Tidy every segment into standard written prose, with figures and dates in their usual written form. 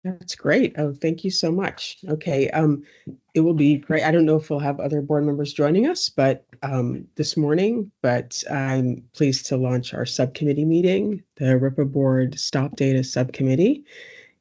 That's great. Oh, thank you so much. Okay, it will be great. I don't know if we'll have other board members joining us, but this morning, but I'm pleased to launch our subcommittee meeting, the RIPA Board Stop Data Subcommittee.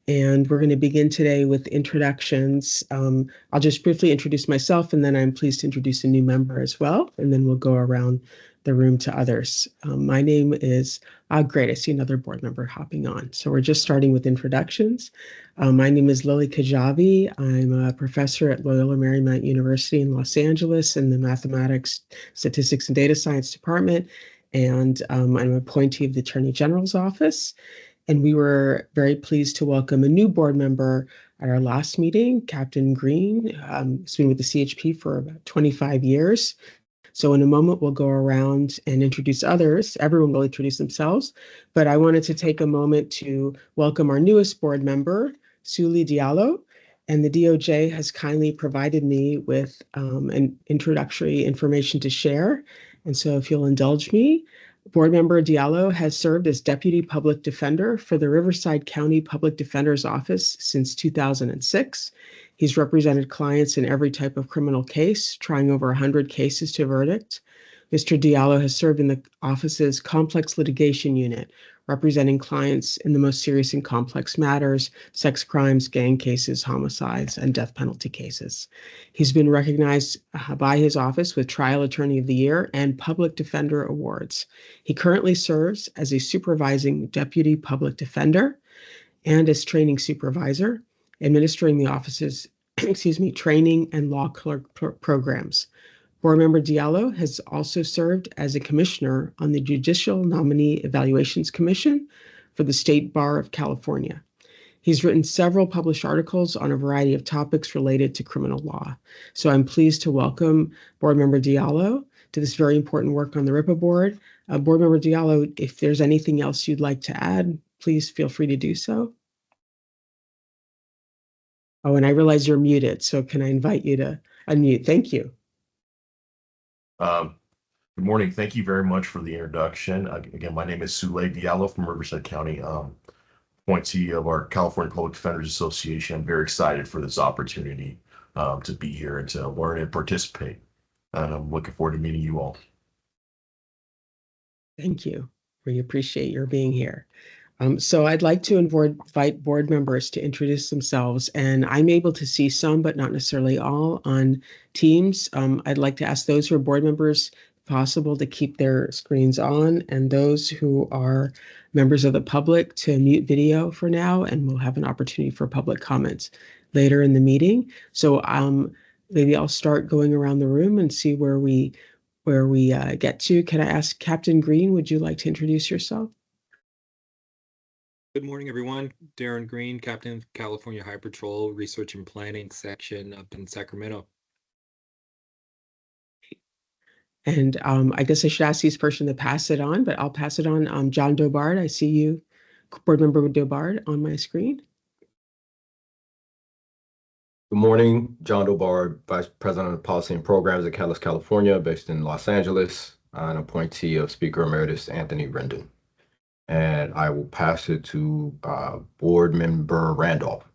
And we're going to begin today with introductions. I'll just briefly introduce myself, and then I'm pleased to introduce a new member as well. And then we'll go around the room to others. My name is, great, I see another board member hopping on. So we're just starting with introductions. My name is Lily Kajabi. I'm a professor at Loyola Marymount University in Los Angeles in the Mathematics, Statistics, and Data Science Department. And I'm an appointee of the Attorney General's Office. And we were very pleased to welcome a new board member at our last meeting, Captain Green. He's been with the CHP for about 25 years. So in a moment, we'll go around and introduce others. Everyone will introduce themselves. But I wanted to take a moment to welcome our newest board member, Suli Diallo. And the DOJ has kindly provided me with an introductory information to share. And so if you'll indulge me, Board Member Diallo has served as Deputy Public Defender for the Riverside County Public Defender's Office since 2006. He's represented clients in every type of criminal case, trying over 100 cases to verdict. Mr. Diallo has served in the office's complex litigation unit, representing clients in the most serious and complex matters, sex crimes, gang cases, homicides, and death penalty cases. He's been recognized by his office with Trial Attorney of the Year and Public Defender Awards. He currently serves as a supervising deputy public defender and as training supervisor, administering the office's training and law clerk programs. Board Member Diallo has also served as a commissioner on the Judicial Nominee Evaluations Commission for the State Bar of California. He's written several published articles on a variety of topics related to criminal law. So I'm pleased to welcome Board Member Diallo to this very important work on the RIPA board. Board Member Diallo, if there's anything else you'd like to add, please feel free to do so. Oh, and I realize you're muted, so can I invite you to unmute? Thank you. Good morning. Thank you very much for the introduction. Again, my name is Sule Diallo from Riverside County, appointee of our California Public Defenders Association. I'm very excited for this opportunity to be here and to learn and participate. And I'm looking forward to meeting you all. Thank you. We appreciate your being here. So I'd like to invite board members to introduce themselves, and I'm able to see some, but not necessarily all, on Teams. I'd like to ask those who are board members, if possible, to keep their screens on, and those who are members of the public to mute video for now, and we'll have an opportunity for public comments later in the meeting. So maybe I'll start going around the room and see where we get to. Can I ask Captain Green, would you like to introduce yourself? Good morning, everyone. Darren Green, Captain of California High Patrol Research and Planning Section up in Sacramento. And I guess I should ask this person to pass it on, but I'll pass it on. John Dobard, I see you, Board Member Dobard, on my screen. Good morning, John Dobard, Vice President of Policy and Programs at Catalyst, California, based in Los Angeles, an appointee of Speaker Emeritus Anthony Rendon. And I will pass it to Board Member Randolph.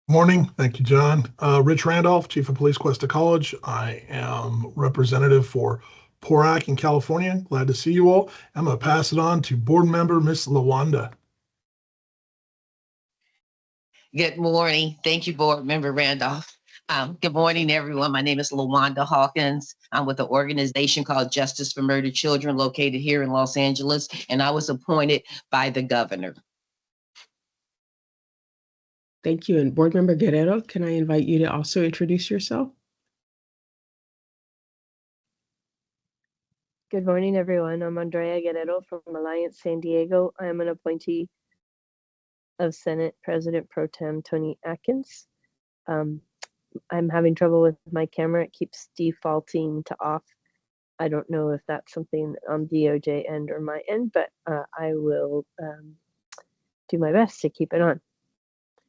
Morning. Thank you, John. Rich Randolph, Chief of Police, Cuesta College. I am representative for PORAC in California. Glad to see you all. I'm going to pass it on to Board Member Miss Lawanda. Good morning. Thank you, Board Member Randolph. Good morning, everyone. My name is LaWanda Hawkins. I'm with an organization called Justice for Murdered Children located here in Los Angeles, and I was appointed by the governor. Thank you. And Board Member Guerrero, can I invite you to also introduce yourself? Good morning, everyone. I'm Andrea Guerrero from Alliance San Diego. I am an appointee of Senate President Pro Tem Tony Atkins. I'm having trouble with my camera. It keeps defaulting to off. I don't know if that's something on DOJ end or my end, but I will do my best to keep it on.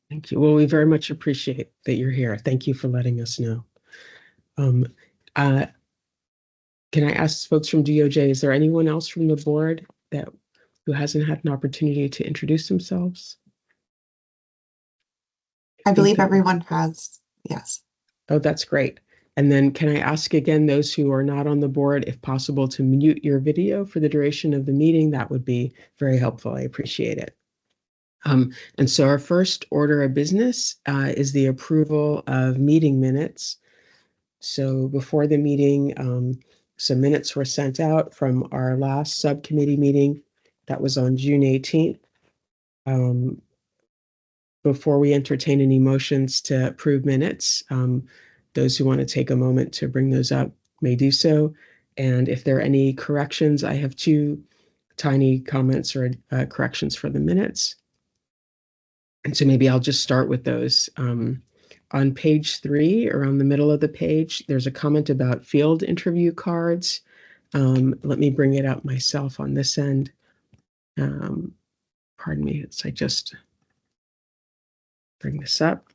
Thank you. Well, we very much appreciate that you're here. Thank you for letting us know. Can I ask folks from DOJ, is there anyone else from the board who hasn't had an opportunity to introduce themselves? I believe that- everyone has, yes. Oh, that's great. And then can I ask again, those who are not on the board, if possible, to mute your video for the duration of the meeting? That would be very helpful. I appreciate it. And so our first order of business is the approval of meeting minutes. So before the meeting, some minutes were sent out from our last subcommittee meeting. That was on June 18th. Before we entertain any motions to approve minutes, those who want to take a moment to bring those up may do so. And if there are any corrections, I have two tiny comments or corrections for the minutes. And so maybe I'll just start with those. On page 3, around the middle of the page, there's a comment about field interview cards. Let me bring it up myself on this end. Pardon me, I just bring this up.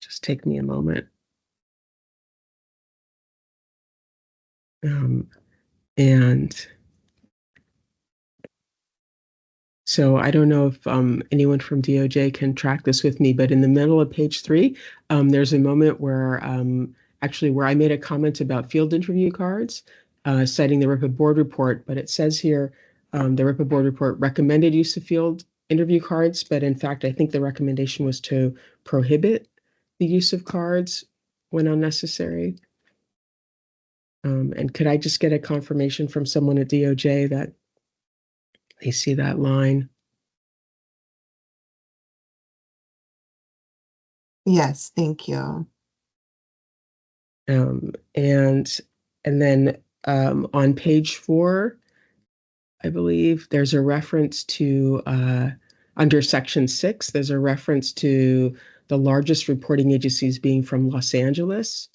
Just take me a moment. And so I don't know if anyone from DOJ can track this with me, but in the middle of page 3, there's a moment where where I made a comment about field interview cards, citing the RIPA board report, but it says here the RIPA board report recommended use of field interview cards, but in fact, I think the recommendation was to prohibit the use of cards when unnecessary. And could I just get a confirmation from someone at DOJ that they see that line? Yes, thank you. And then on page 4, I believe there's a reference to under section 6, there's a reference to the largest reporting agencies being from Los Angeles.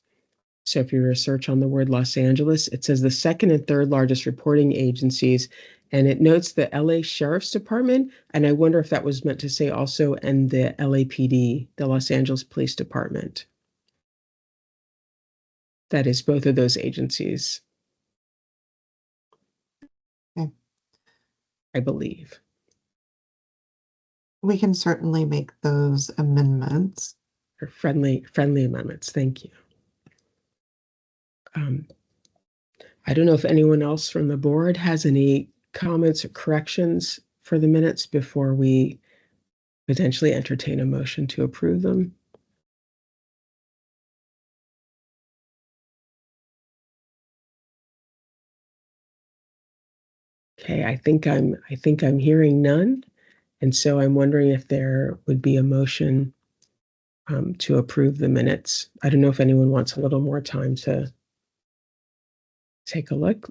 So if you were to search on the word Los Angeles, it says the second and third largest reporting agencies, and it notes the LA Sheriff's Department. And I wonder if that was meant to say also, and the LAPD, the Los Angeles Police Department. That is both of those agencies. Okay. I believe. We can certainly make those amendments. Or friendly amendments. Thank you. I don't know if anyone else from the board has any comments or corrections for the minutes before we potentially entertain a motion to approve them. Okay, I think I'm hearing none, and so I'm wondering if there would be a motion to approve the minutes. I don't know if anyone wants a little more time to take a look.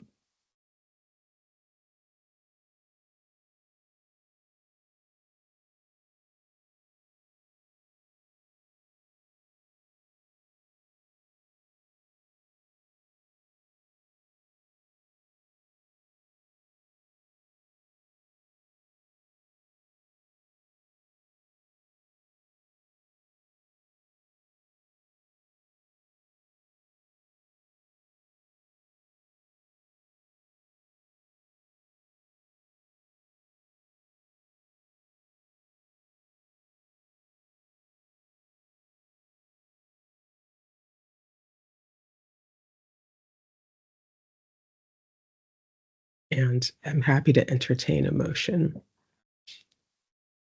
And I'm happy to entertain a motion.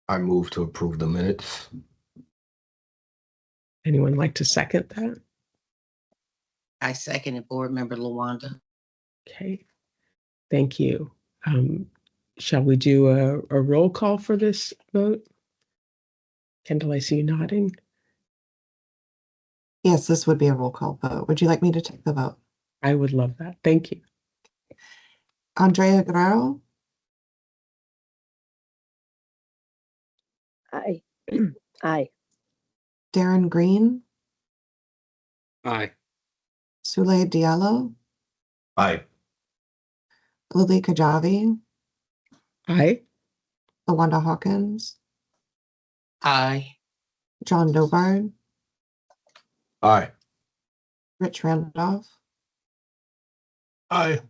I move to approve the minutes. Anyone like to second that? I seconded Board Member Lawanda. Okay, thank you. Shall we do a roll call for this vote? Kendall, I see you nodding. Yes, this would be a roll call vote. Would you like me to take the vote? I would love that. Thank you. Andrea Guerrero, Aye. Aye. Darren Green, Aye. Sule Diallo, Aye. Lily Kajavi, Aye. Lawanda Hawkins, Aye. John Dobard, Aye. Rich Randolph. Aye.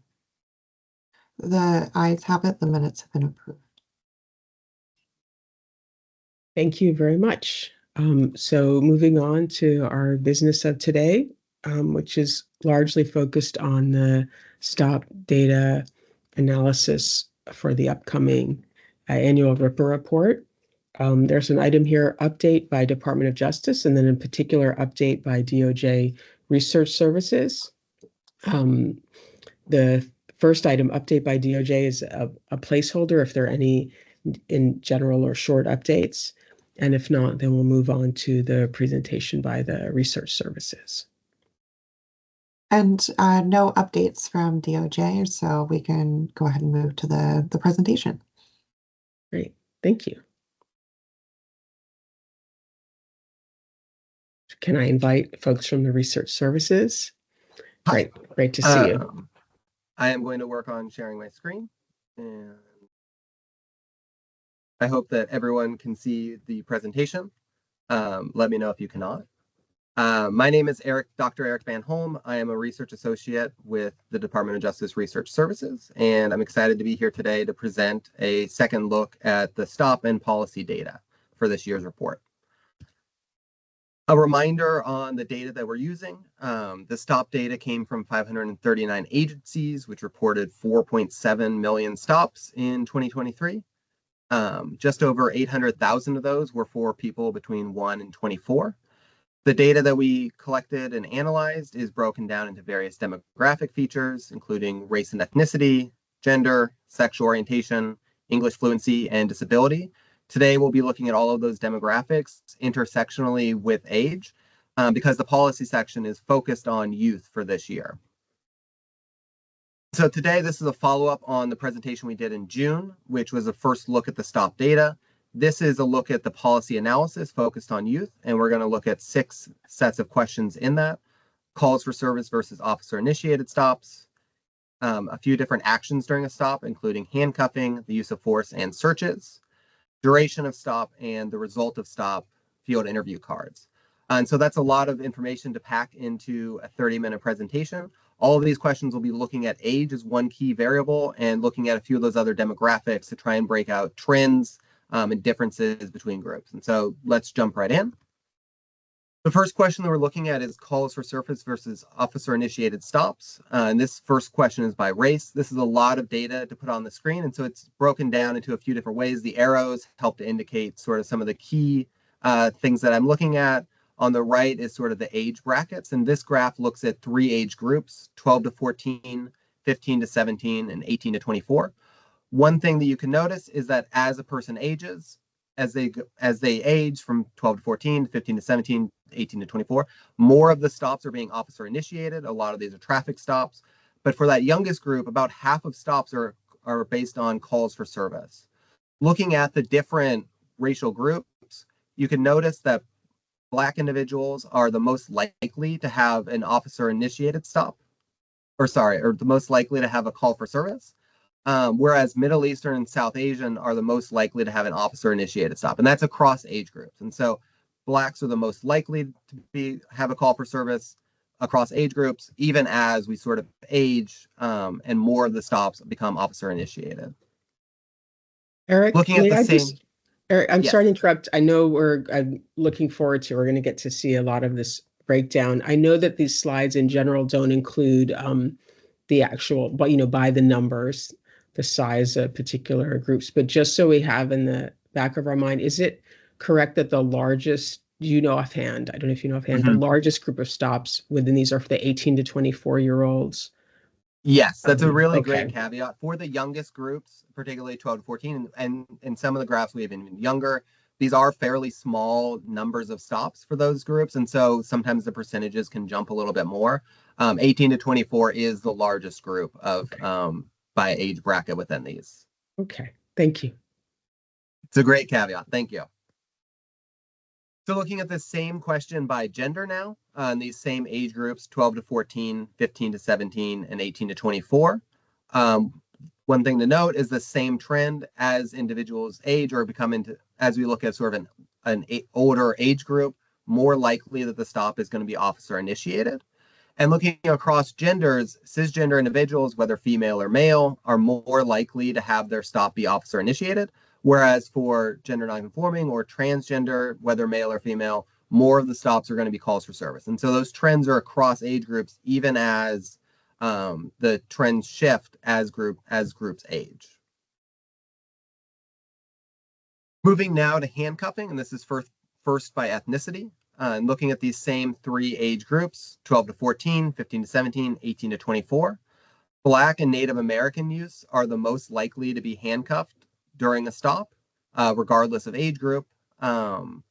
The ayes have it. The minutes have been approved. Thank you very much. So moving on to our business of today, which is largely focused on the stop data analysis for the upcoming annual RIPA report. There's an item here, update by Department of Justice, and then in particular, update by DOJ Research Services. The first item, update by DOJ, is a placeholder if there are any in general or short updates. And if not, then we'll move on to the presentation by the research services. And no updates from DOJ, so we can go ahead and move to the presentation. Great, thank you. Can I invite folks from the research services? Hi. Great to see you. I am going to work on sharing my screen, and I hope that everyone can see the presentation. Let me know if you cannot. My name is Dr. Eric Van Holm. I am a research associate with the Department of Justice Research Services, and I'm excited to be here today to present a second look at the STOP and policy data for this year's report. A reminder on the data that we're using. The STOP data came from 539 agencies, which reported 4.7 million stops in 2023. Just over 800,000 of those were for people between 1 and 24. The data that we collected and analyzed is broken down into various demographic features, including race and ethnicity, gender, sexual orientation, English fluency, and disability. Today, we'll be looking at all of those demographics intersectionally with age, because the policy section is focused on youth for this year. So today, this is a follow-up on the presentation we did in June, which was a first look at the STOP data. This is a look at the policy analysis focused on youth, and we're going to look at 6 sets of questions in that. Calls for service versus officer-initiated stops, a few different actions during a stop, including handcuffing, the use of force, and searches, duration of stop, and the result of stop field interview cards. And so that's a lot of information to pack into a 30-minute presentation. All of these questions will be looking at age as one key variable and looking at a few of those other demographics to try and break out trends and differences between groups. And so let's jump right in. The first question that we're looking at is calls for service versus officer-initiated stops. And this first question is by race. This is a lot of data to put on the screen, and so it's broken down into a few different ways. The arrows help to indicate sort of some of the key things that I'm looking at. On the right is sort of the age brackets, and this graph looks at 3 age groups, 12 to 14, 15 to 17, and 18 to 24. One thing that you can notice is that as a person ages, as they age from 12 to 14, 15 to 17, 18 to 24, more of the stops are being officer initiated. A lot of these are traffic stops. But for that youngest group, about half of stops are based on calls for service. Looking at the different racial groups, you can notice that Black individuals are the most likely to have an officer initiated stop, or the most likely to have a call for service. Whereas Middle Eastern and South Asian are the most likely to have an officer-initiated stop, and that's across age groups. And so Blacks are the most likely to have a call for service across age groups, even as we sort of age and more of the stops become officer-initiated. Eric, looking at the same. Eric, I'm Yes. sorry to interrupt. I know I'm looking forward to, we're going to get to see a lot of this breakdown. I know that these slides in general don't include the actual, but by the numbers, the size of particular groups, but just so we have in the back of our mind, is it correct that the largest, offhand, I don't know if you know offhand, the largest group of stops within these are for the 18 to 24-year-olds? Yes, that's a really Okay. great caveat. For the youngest groups, particularly 12 to 14, and in some of the graphs we have even younger, these are fairly small numbers of stops for those groups. And so sometimes the percentages can jump a little bit more. 18 to 24 is the largest group of by age bracket within these. Okay, thank you. It's a great caveat. Thank you. So looking at the same question by gender now, in these same age groups, 12 to 14, 15 to 17, and 18 to 24. One thing to note is the same trend as individuals age or become into, as we look at sort of an older age group, more likely that the stop is going to be officer initiated. And looking across genders, cisgender individuals, whether female or male, are more likely to have their stop be officer initiated, Whereas for gender nonconforming or transgender, whether male or female, more of the stops are going to be calls for service. And so those trends are across age groups, even as the trends shift as groups age. Moving now to handcuffing, and this is first by ethnicity, and looking at these same three age groups, 12 to 14, 15 to 17, 18 to 24. Black and Native American youths are the most likely to be handcuffed during a stop, regardless of age group. And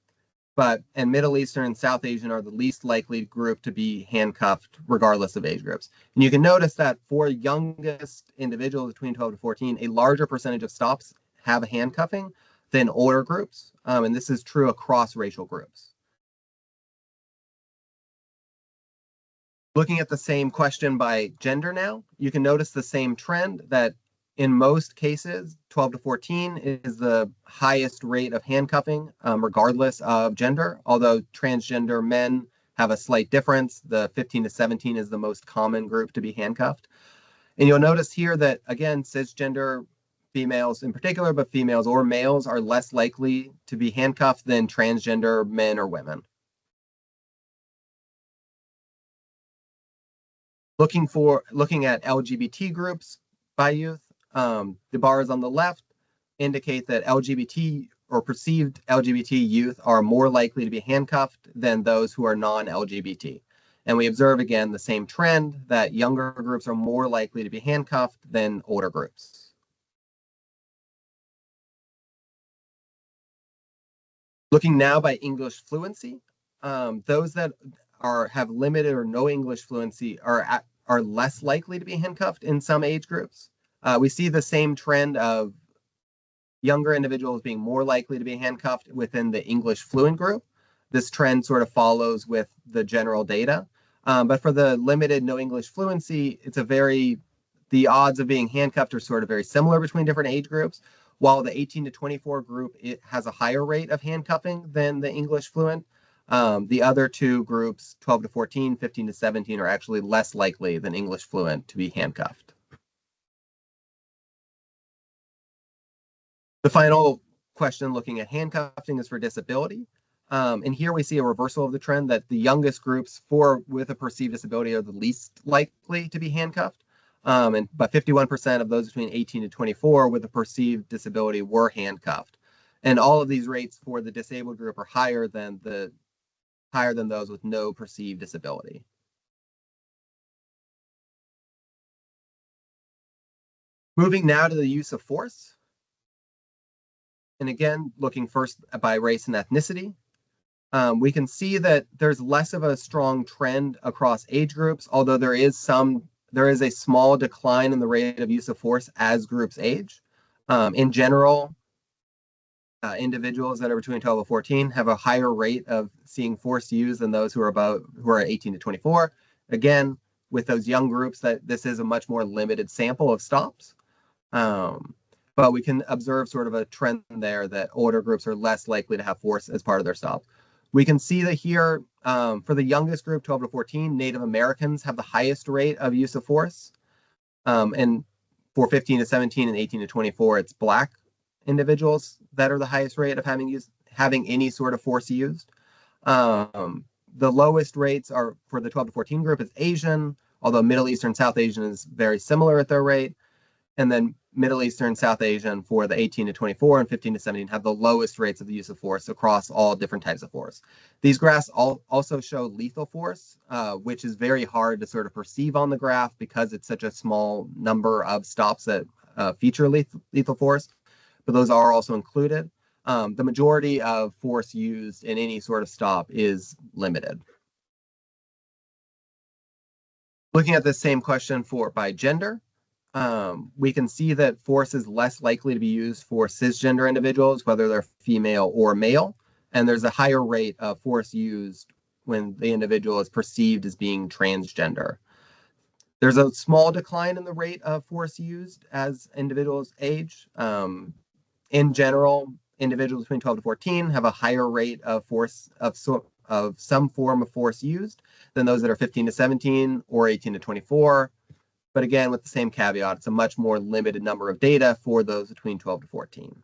Middle Eastern and South Asian are the least likely group to be handcuffed, regardless of age groups. And you can notice that for youngest individuals between 12 to 14, a larger percentage of stops have a handcuffing than older groups. And this is true across racial groups. Looking at the same question by gender now, you can notice the same trend that in most cases, 12 to 14 is the highest rate of handcuffing, regardless of gender, although transgender men have a slight difference. The 15 to 17 is the most common group to be handcuffed. And you'll notice here that, again, cisgender females in particular, but females or males are less likely to be handcuffed than transgender men or women. Looking at LGBT groups by youth, the bars on the left indicate that LGBT or perceived LGBT youth are more likely to be handcuffed than those who are non-LGBT. And we observe again the same trend that younger groups are more likely to be handcuffed than older groups. Looking now by English fluency, those that have limited or no English fluency are less likely to be handcuffed in some age groups. We see the same trend of younger individuals being more likely to be handcuffed within the English fluent group. This trend sort of follows with the general data. But for the limited no English fluency, the odds of being handcuffed are sort of very similar between different age groups. While the 18 to 24 group, it has a higher rate of handcuffing than the English fluent. The other two groups, 12 to 14, 15 to 17, are actually less likely than English fluent to be handcuffed. The final question looking at handcuffing is for disability. And here we see a reversal of the trend that the youngest groups with a perceived disability are the least likely to be handcuffed. But 51% of those between 18 to 24 with a perceived disability were handcuffed. And all of these rates for the disabled group are higher than those with no perceived disability. Moving now to the use of force. And again, looking first by race and ethnicity, we can see that there's less of a strong trend across age groups, although there is a small decline in the rate of use of force as groups age. In general, individuals that are between 12 and 14 have a higher rate of seeing force used than those who are 18 to 24. Again, with those young groups, that this is a much more limited sample of stops. But we can observe sort of a trend there that older groups are less likely to have force as part of their stop. We can see that here, for the youngest group, 12 to 14, Native Americans have the highest rate of use of force. And for 15 to 17 and 18 to 24, it's Black individuals that are the highest rate of having any sort of force used. The lowest rates are for the 12 to 14 group is Asian, although Middle Eastern, South Asian is very similar at their rate. And then Middle Eastern, South Asian for the 18 to 24 and 15 to 17 have the lowest rates of the use of force across all different types of force. These graphs also show lethal force, which is very hard to sort of perceive on the graph because it's such a small number of stops that feature lethal force, but those are also included. The majority of force used in any sort of stop is limited. Looking at the same question by gender, we can see that force is less likely to be used for cisgender individuals, whether they're female or male, and there's a higher rate of force used when the individual is perceived as being transgender. There's a small decline in the rate of force used as individuals age. In general, individuals between 12 to 14 have a higher rate of force of some form of force used than those that are 15 to 17 or 18 to 24. But again, with the same caveat, it's a much more limited number of data for those between 12 to 14.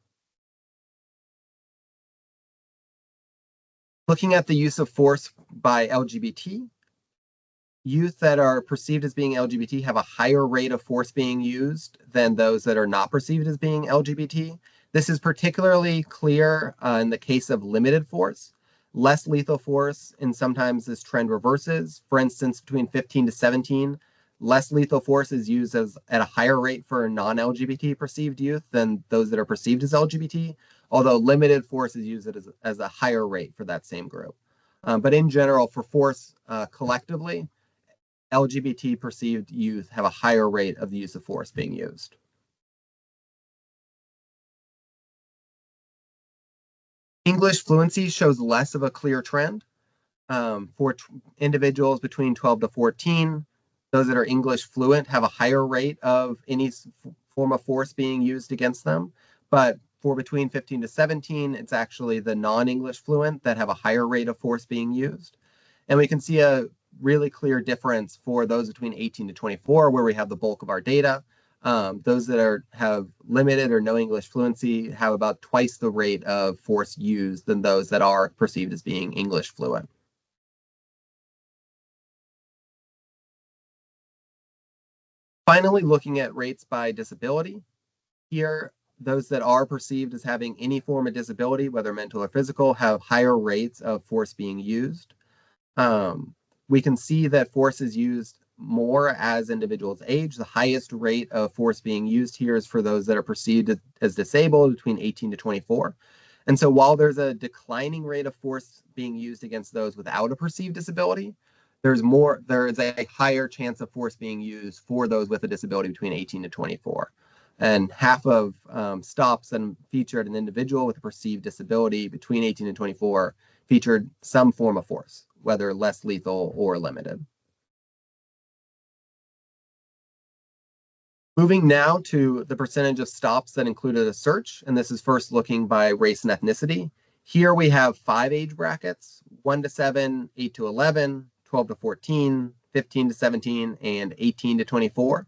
Looking at the use of force by LGBT, youth that are perceived as being LGBT have a higher rate of force being used than those that are not perceived as being LGBT. This is particularly clear in the case of limited force. Less lethal force, and sometimes this trend reverses. For instance, between 15 to 17, less lethal force is used at a higher rate for non-LGBT perceived youth than those that are perceived as LGBT, although limited force is used as a higher rate for that same group. But in general, for force collectively, LGBT perceived youth have a higher rate of the use of force being used. English fluency shows less of a clear trend. For individuals between 12 to 14, those that are English fluent have a higher rate of any form of force being used against them. But for between 15 to 17, it's actually the non-English fluent that have a higher rate of force being used. And we can see a really clear difference for those between 18 to 24, where we have the bulk of our data. Those that have limited or no English fluency have about twice the rate of force used than those that are perceived as being English fluent. Finally, looking at rates by disability. Here, those that are perceived as having any form of disability, whether mental or physical, have higher rates of force being used. We can see that force is used more as individuals age. The highest rate of force being used here is for those that are perceived as disabled between 18 to 24. And so while there's a declining rate of force being used against those without a perceived disability, there is a higher chance of force being used for those with a disability between 18 to 24. And half of stops that featured an individual with a perceived disability between 18 and 24 featured some form of force, whether less lethal or limited. Moving now to the percentage of stops that included a search, and this is first looking by race and ethnicity. Here we have 5 age brackets: 1 to 7, 8 to 11, 12 to 14, 15 to 17, and 18 to 24.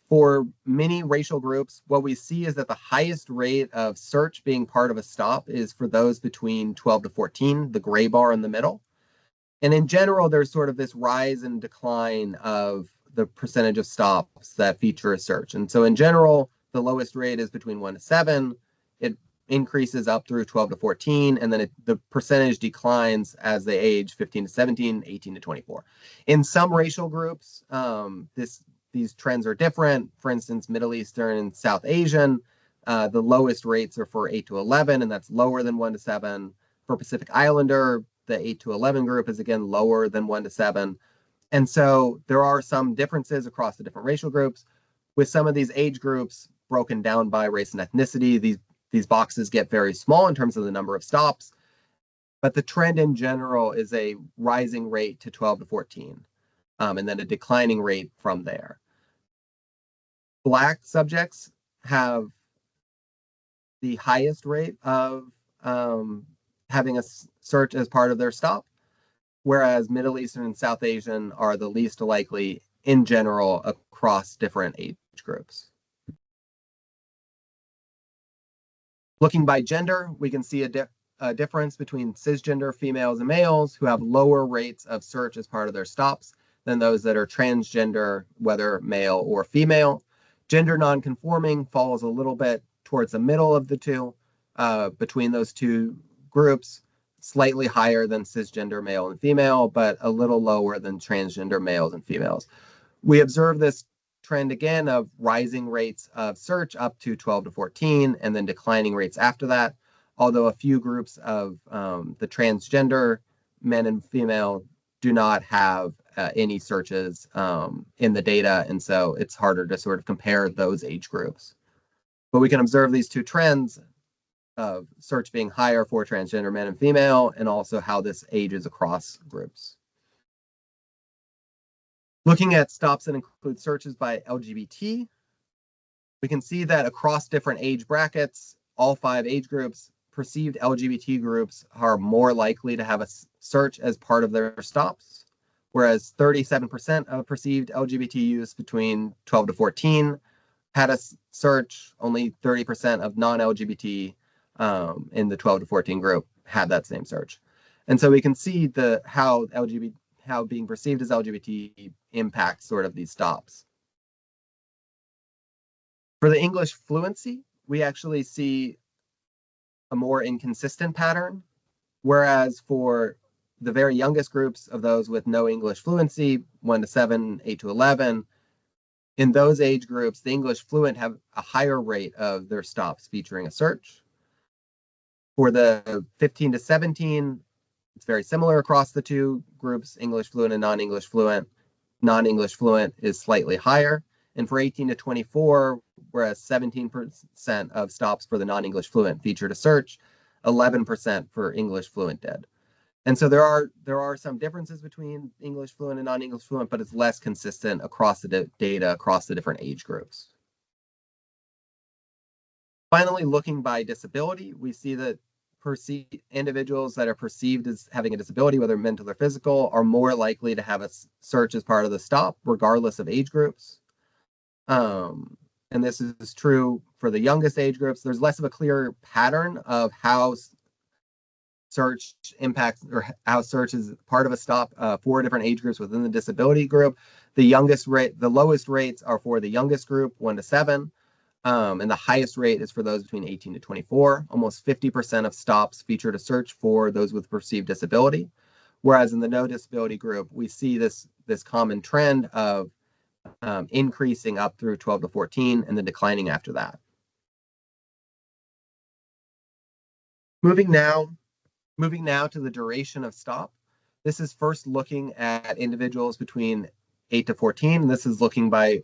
For many racial groups, what we see is that the highest rate of search being part of a stop is for those between 12 to 14, the gray bar in the middle. And in general, there's sort of this rise and decline of the percentage of stops that feature a search. And so in general, the lowest rate is between 1 to 7. It increases up through 12 to 14, and then the percentage declines as they age 15 to 17, 18 to 24. In some racial groups, these trends are different. For instance, Middle Eastern and South Asian, the lowest rates are for 8 to 11, and that's lower than 1 to 7. For Pacific Islander, the 8 to 11 group is again lower than 1 to 7. And so there are some differences across the different racial groups. With some of these age groups broken down by race and ethnicity, these boxes get very small in terms of the number of stops. But the trend in general is a rising rate to 12 to 14. And then a declining rate from there. Black subjects have the highest rate of having a search as part of their stop, whereas Middle Eastern and South Asian are the least likely in general across different age groups. Looking by gender, we can see a difference between cisgender females and males who have lower rates of search as part of their stops than those that are transgender, whether male or female. Gender nonconforming falls a little bit towards the middle of the two, between those two groups, slightly higher than cisgender male and female, but a little lower than transgender males and females. We observe this trend again of rising rates of search up to 12 to 14, and then declining rates after that, although a few groups of the transgender men and female do not have any searches in the data, and so it's harder to sort of compare those age groups. But we can observe these two trends of search being higher for transgender men and female, and also how this ages across groups. Looking at stops that include searches by LGBT, we can see that across different age brackets, all 5 age groups, perceived LGBT groups are more likely to have a search as part of their stops, whereas 37% of perceived LGBT use between 12 to 14 had a search. Only 30% of non-LGBT in the 12 to 14 group had that same search. And so we can see how being perceived as LGBT impacts sort of these stops. For the English fluency, we actually see a more inconsistent pattern, whereas for the very youngest groups of those with no English fluency, 1 to 7, 8 to 11, in those age groups, the English fluent have a higher rate of their stops featuring a search. For the 15 to 17, it's very similar across the two groups, English fluent and non-English fluent. Non-English fluent is slightly higher. And for 18 to 24, whereas 17% of stops for the non-English fluent featured a search, 11% for English fluent did. And so there are some differences between English fluent and non-English fluent, but it's less consistent across the data across the different age groups. Finally, looking by disability, we see that individuals that are perceived as having a disability, whether mental or physical, are more likely to have a search as part of the stop, regardless of age groups. And this is true for the youngest age groups. There's less of a clear pattern of how search impacts or how search is part of a stop for different age groups within the disability group. The lowest rates are for the youngest group, 1 to 7. And the highest rate is for those between 18 to 24. Almost 50% of stops featured a search for those with perceived disability. Whereas in the no disability group, we see this common trend of increasing up through 12 to 14 and then declining after that. Moving now to the duration of stop. This is first looking at individuals between 8 to 14. This is looking by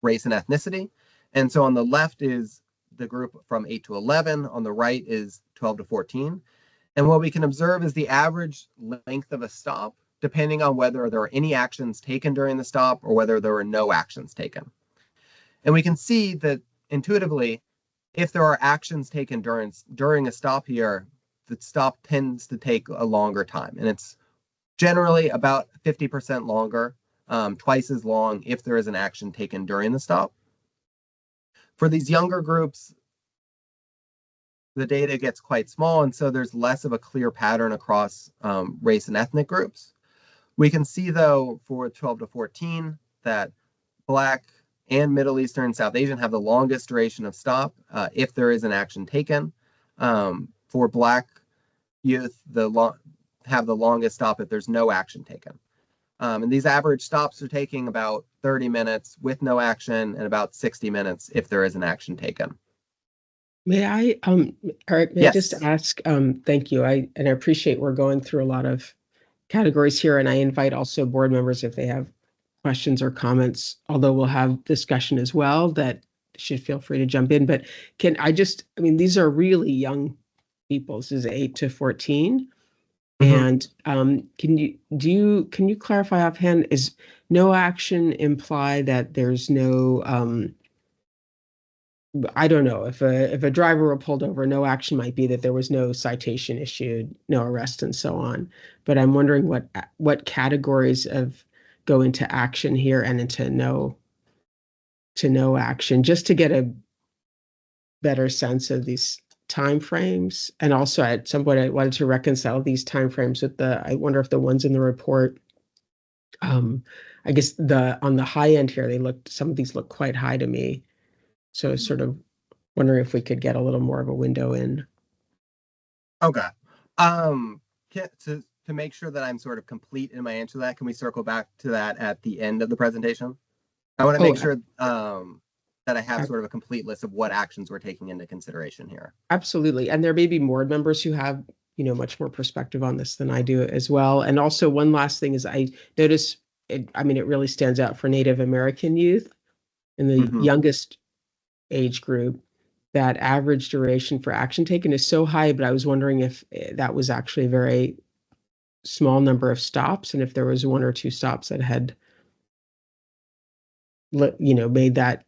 race and ethnicity. And so on the left is the group from 8 to 11. On the right is 12 to 14. And what we can observe is the average length of a stop, depending on whether there are any actions taken during the stop or whether there are no actions taken. And we can see that intuitively, if there are actions taken during a stop here, the stop tends to take a longer time. And it's generally about 50% longer, twice as long if there is an action taken during the stop. For these younger groups, the data gets quite small, and so there's less of a clear pattern across race and ethnic groups. We can see, though, for 12 to 14, that Black and Middle Eastern and South Asian have the longest duration of stop if there is an action taken. For Black youth, have the longest stop if there's no action taken. And these average stops are taking about 30 minutes with no action and about 60 minutes if there is an action taken. May I, Eric, may I just ask, thank you. I appreciate we're going through a lot of categories here, and I invite also board members if they have questions or comments, although we'll have discussion as well, that should feel free to jump in. But these are really young people. This is 8 to 14. And can you clarify offhand, is no action imply that there's no, I don't know, if a driver were pulled over, no action might be that there was no citation issued, no arrest and so on. But I'm wondering what categories go into action here and into no action, just to get a better sense of these timeframes. And also at some point I wanted to reconcile these timeframes with I wonder if the ones in the report, I guess on the high end here, some of these look quite high to me. So sort of wondering if we could get a little more of a window in. Okay. To make sure that I'm sort of complete in my answer to that, can we circle back to that at the end of the presentation? I want to make sure that I have sort of a complete list of what actions we're taking into consideration here. Absolutely. And there may be board members who have, much more perspective on this than I do as well. And also one last thing is I notice, it really stands out for Native American youth in the youngest age group, that average duration for action taken is so high, but I was wondering if that was actually a very small number of stops, and if there was 1 or 2 stops that had, made that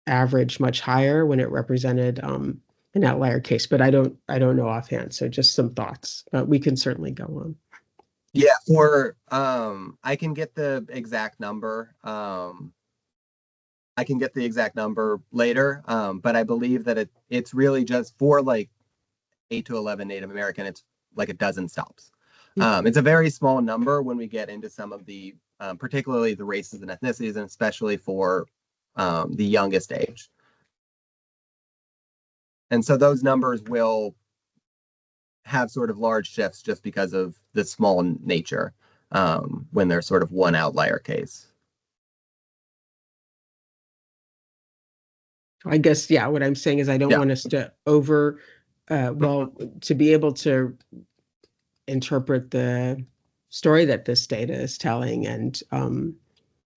average much higher when it represented an outlier case. But I don't know offhand, so just some thoughts, but we can certainly go on. Yeah, I can get the exact number. I can get the exact number later, but I believe that it's really just for 8 to 11 Native American, it's like a dozen stops. It's a very small number when we get into some of the, particularly the races and ethnicities, and especially for the youngest age. And so those numbers will have sort of large shifts just because of the small nature when there's sort of one outlier case. I guess, yeah, what I'm saying is I don't want us to to be able to interpret the story that this data is telling. And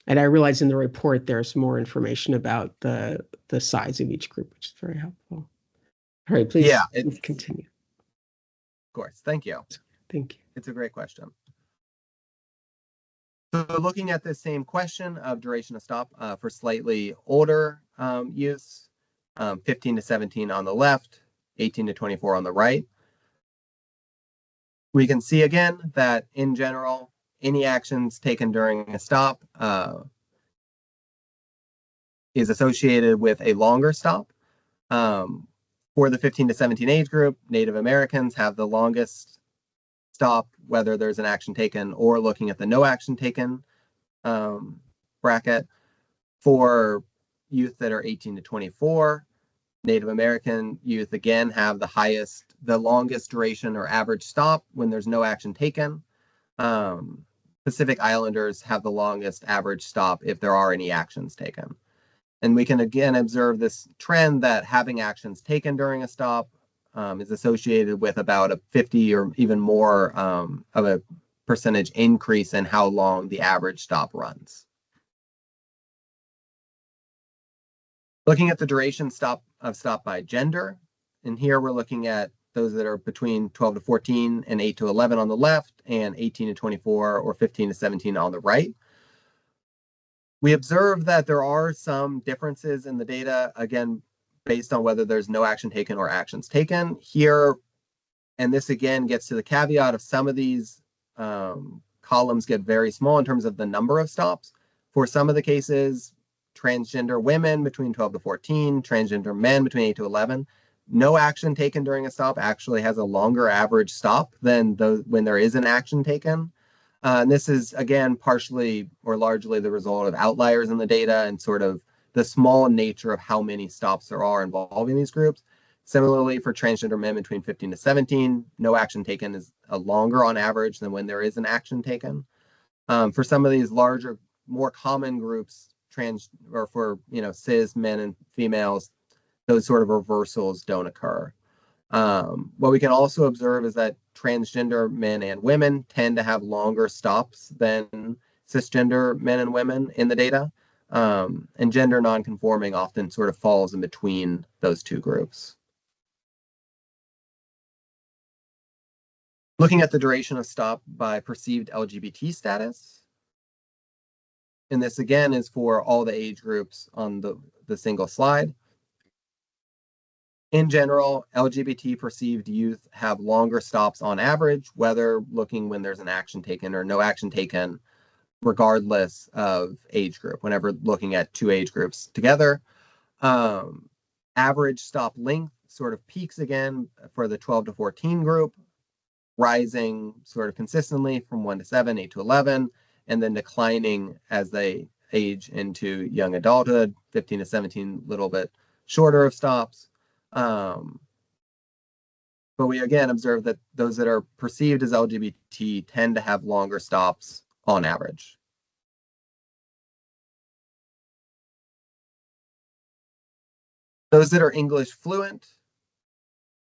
I realize in the report, there's more information about the size of each group, which is very helpful. All right, please continue. Of course. Thank you. Thank you. It's a great question. So looking at the same question of duration of stop for slightly older youths, 15 to 17 on the left, 18 to 24 on the right. We can see again that in general, any actions taken during a stop is associated with a longer stop. For the 15 to 17 age group, Native Americans have the longest stop, whether there's an action taken or looking at the no action taken bracket. For youth that are 18 to 24, Native American youth again have the longest duration or average stop when there's no action taken. Pacific Islanders have the longest average stop if there are any actions taken. And we can again observe this trend that having actions taken during a stop is associated with about a 50 or even more of a percentage increase in how long the average stop runs. Looking at the duration of stop by gender, and here we're looking at those that are between 12 to 14 and 8 to 11 on the left, and 18 to 24 or 15 to 17 on the right. We observe that there are some differences in the data, again, based on whether there's no action taken or actions taken here. And this again gets to the caveat of some of these columns get very small in terms of the number of stops. For some of the cases, transgender women between 12 to 14, transgender men between 8 to 11, no action taken during a stop actually has a longer average stop than when there is an action taken. And this is, again, partially or largely the result of outliers in the data and sort of the small nature of how many stops there are involving these groups. Similarly, for transgender men between 15 to 17, no action taken is longer on average than when there is an action taken. For some of these larger, more common groups, cis men and females, those sort of reversals don't occur. What we can also observe is that transgender men and women tend to have longer stops than cisgender men and women in the data. And gender nonconforming often sort of falls in between those two groups. Looking at the duration of stop by perceived LGBT status. And this again is for all the age groups on the single slide. In general, LGBT perceived youth have longer stops on average, whether looking when there's an action taken or no action taken, regardless of age group, whenever looking at two age groups together. Average stop length sort of peaks again for the 12 to 14 group, rising sort of consistently from 1 to 7, 8 to 11, and then declining as they age into young adulthood, 15 to 17, a little bit shorter of stops. But we again observe that those that are perceived as LGBT tend to have longer stops on average. Those that are English fluent,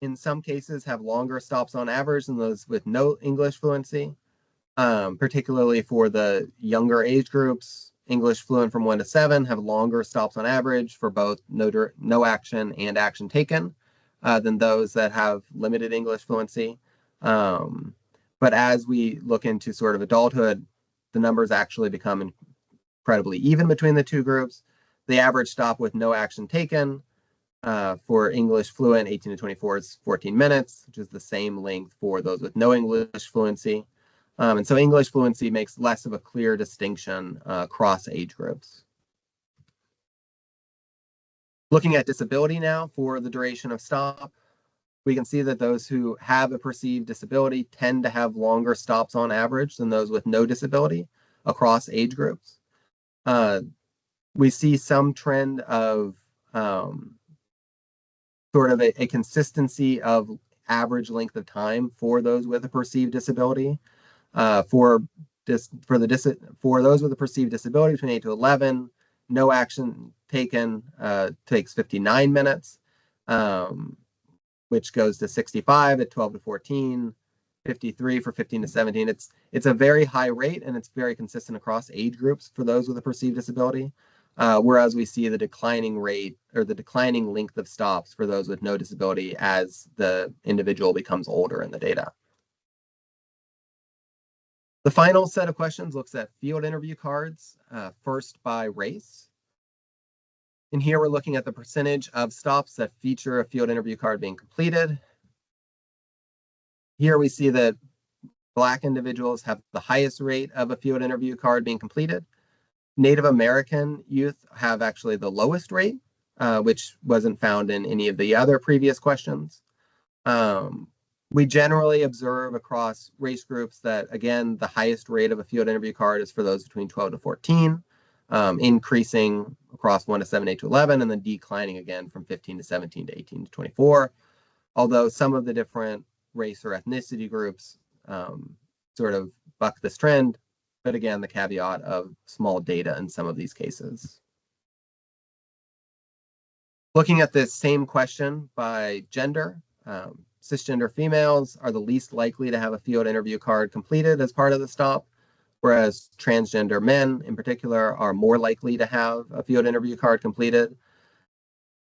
in some cases, have longer stops on average than those with no English fluency, particularly for the younger age groups. English fluent from 1 to 7 have longer stops on average for both no action and action taken than those that have limited English fluency. But as we look into sort of adulthood, the numbers actually become incredibly even between the two groups. The average stop with no action taken for English fluent 18 to 24 is 14 minutes, which is the same length for those with no English fluency. And so English fluency makes less of a clear distinction across age groups. Looking at disability now for the duration of stop. We can see that those who have a perceived disability tend to have longer stops on average than those with no disability across age groups. We see some trend of sort of a consistency of average length of time for those with a perceived disability. For those with a perceived disability between 8 to 11, no action taken takes 59 minutes, which goes to 65 at 12 to 14, 53 for 15 to 17. It's a very high rate, and it's very consistent across age groups for those with a perceived disability. Whereas we see the declining rate or the declining length of stops for those with no disability as the individual becomes older in the data. The final set of questions looks at field interview cards, first by race. And here we're looking at the percentage of stops that feature a field interview card being completed. Here we see that Black individuals have the highest rate of a field interview card being completed. Native American youth have actually the lowest rate, which wasn't found in any of the other previous questions. We generally observe across race groups that, again, the highest rate of a field interview card is for those between 12 to 14, increasing across 1 to 7, 8 to 11, and then declining again from 15 to 17 to 18 to 24. Although some of the different race or ethnicity groups sort of buck this trend, but again, the caveat of small data in some of these cases. Looking at this same question by gender, cisgender females are the least likely to have a field interview card completed as part of the stop, whereas transgender men in particular are more likely to have a field interview card completed.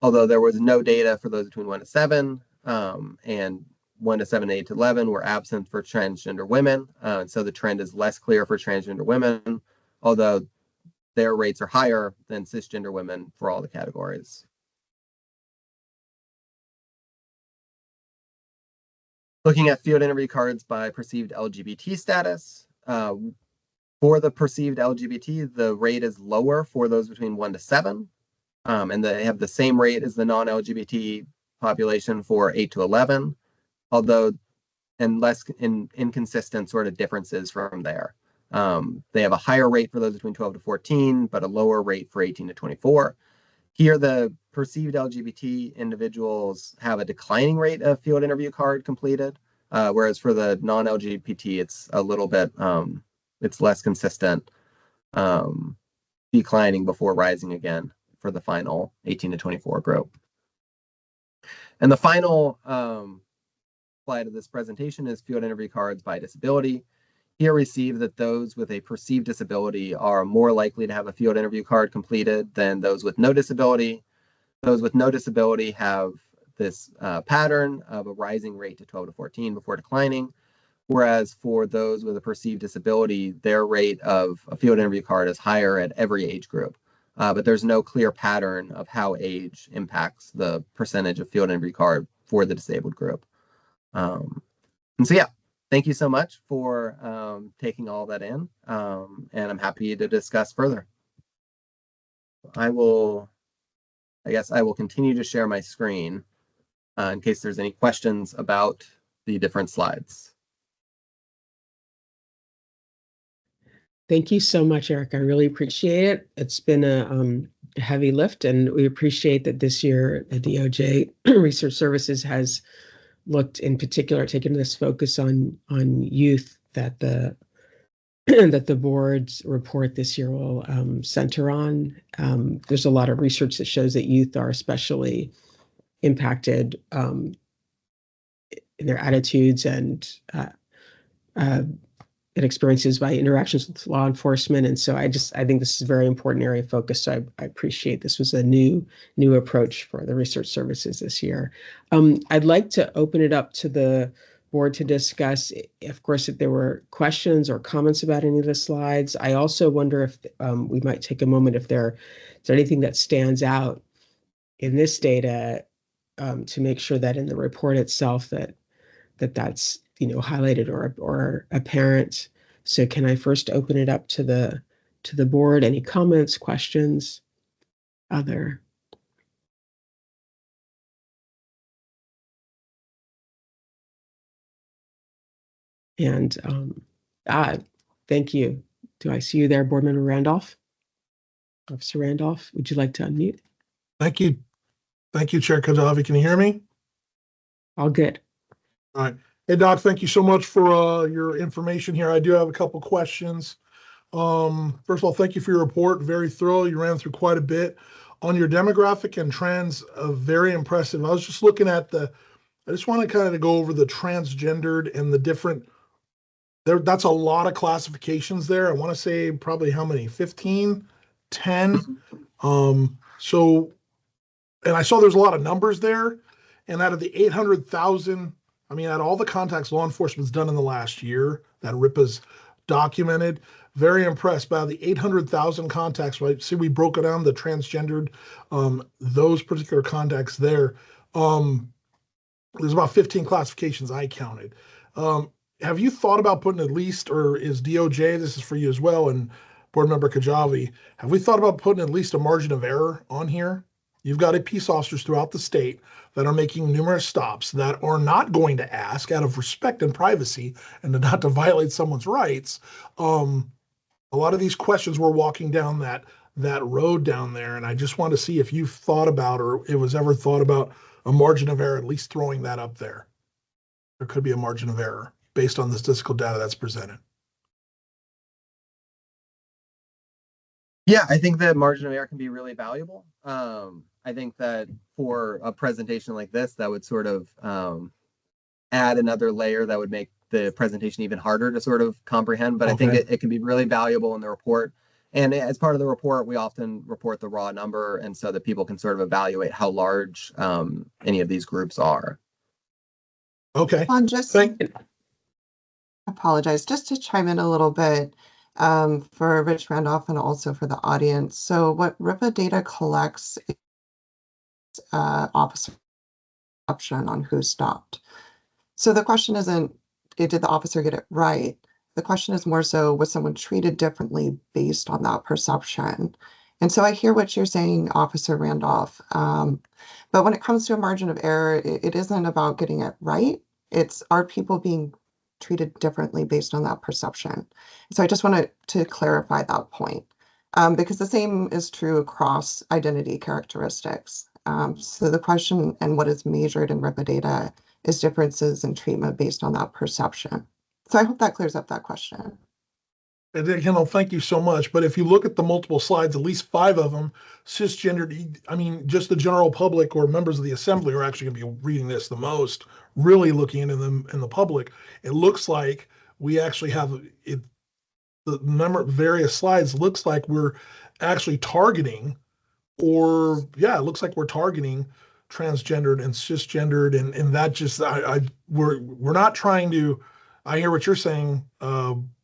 Although there was no data for those between 1 to 7 and 1 to 7, 8 to 11 were absent for transgender women. So the trend is less clear for transgender women, although their rates are higher than cisgender women for all the categories. Looking at field interview cards by perceived LGBT status. For the perceived LGBT, the rate is lower for those between 1 to 7, and they have the same rate as the non-LGBT population for 8 to 11, although and less inconsistent sort of differences from there. They have a higher rate for those between 12 to 14, but a lower rate for 18 to 24. Here, the perceived LGBT individuals have a declining rate of field interview card completed, whereas for the non-LGBT, it's a little bit, it's less consistent, declining before rising again for the final 18 to 24 group. And the final slide of this presentation is field interview cards by disability. Here we see that those with a perceived disability are more likely to have a field interview card completed than those with no disability. Those with no disability have this pattern of a rising rate to 12 to 14 before declining, whereas for those with a perceived disability, their rate of a field interview card is higher at every age group. But there's no clear pattern of how age impacts the percentage of field interview card for the disabled group. And so, yeah, thank you so much for taking all that in, and I'm happy to discuss further. I guess I will continue to share my screen in case there's any questions about the different slides. Thank you so much, Eric. I really appreciate it. It's been a heavy lift, and we appreciate that this year the DOJ Research Services has looked in particular, taken this focus on youth that the that the board's report this year will center on. There's a lot of research that shows that youth are especially impacted in their attitudes and experiences by interactions with law enforcement. And so I think this is a very important area of focus. So I appreciate this was a new approach for the research services this year. I'd like to open it up to the board to discuss, of course, if there were questions or comments about any of the slides. I also wonder if we might take a moment if there's anything that stands out in this data to make sure that in the report itself that's highlighted or apparent. So can I first open it up to the board? Any comments, questions? Other? And thank you. Do I see you there, Board Member Randolph? Officer Randolph, would you like to unmute? Thank you. Thank you, Chair Kajabi. Can you hear me? All good. All right. Hey, Doc, thank you so much for your information here. I do have a couple questions. First of all, thank you for your report. Very thorough. You ran through quite a bit. On your demographic and trans, very impressive. I was just looking at I just want to kind of go over the transgendered and the different, that's a lot of classifications there. I want to say probably how many? 15, 10. So, and I saw there's a lot of numbers there. And out of the 800,000, I mean, out of all the contacts law enforcement's done in the last year that RIPA's documented, very impressed by the 800,000 contacts, right? See, we broke it down, the transgendered, those particular contacts there. There's about 15 classifications I counted. Have you thought about putting at least, or is DOJ, this is for you as well, and Board Member Kajabi, have we thought about putting at least a margin of error on here? You've got peace officers throughout the state that are making numerous stops that are not going to ask out of respect and privacy and not to violate someone's rights. A lot of these questions we're walking down that road down there, and I just want to see if you've thought about, or it was ever thought about, a margin of error, at least throwing that up there. There could be a margin of error based on the statistical data that's presented. Yeah, I think that margin of error can be really valuable. I think that for a presentation like this, that would sort of add another layer that would make the presentation even harder to sort of comprehend. But I think it can be really valuable in the report. And as part of the report, we often report the raw number, and so that people can sort of evaluate how large any of these groups are. Okay. Apologize, just to chime in a little bit for Rich Randolph and also for the audience. So what RIPA data collects is officer option on who stopped. So the question isn't, did the officer get it right? The question is more so, was someone treated differently based on that perception? And so I hear what you're saying, Officer Randolph. But when it comes to a margin of error, it isn't about getting it right. It's, are people being treated differently based on that perception? So I just wanted to clarify that point, because the same is true across identity characteristics. So the question and what is measured in RIPA data is differences in treatment based on that perception. So I hope that clears up that question. And again, thank you so much. But if you look at the multiple slides, at least 5 of them, cisgendered, I mean, just the general public or members of the assembly are actually going to be reading this the most, really looking into them in the public. It looks like we actually have it, the number various slides looks like we're actually targeting, or yeah, it looks like we're targeting transgendered and cisgendered, and that just we're not trying to. I hear what you're saying.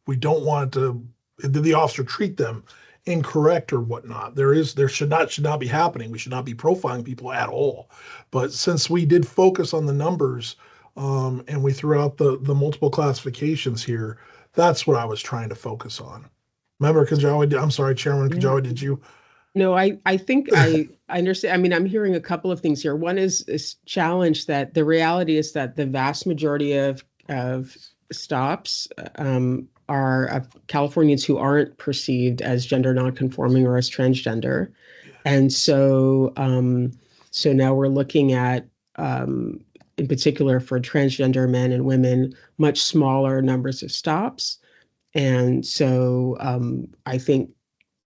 We don't want to, did the officer treat them incorrect or whatnot? There should not be happening. We should not be profiling people at all. But since we did focus on the numbers and we threw out the multiple classifications here, that's what I was trying to focus on. Member Kajabi, I'm sorry, Chairman Kajabi, did you? No, I think I understand. I mean, I'm hearing a couple of things here. One is challenge that the reality is that the vast majority of stops are of Californians who aren't perceived as gender nonconforming or as transgender. And so so now we're looking at, in particular for transgender men and women, much smaller numbers of stops. And so I think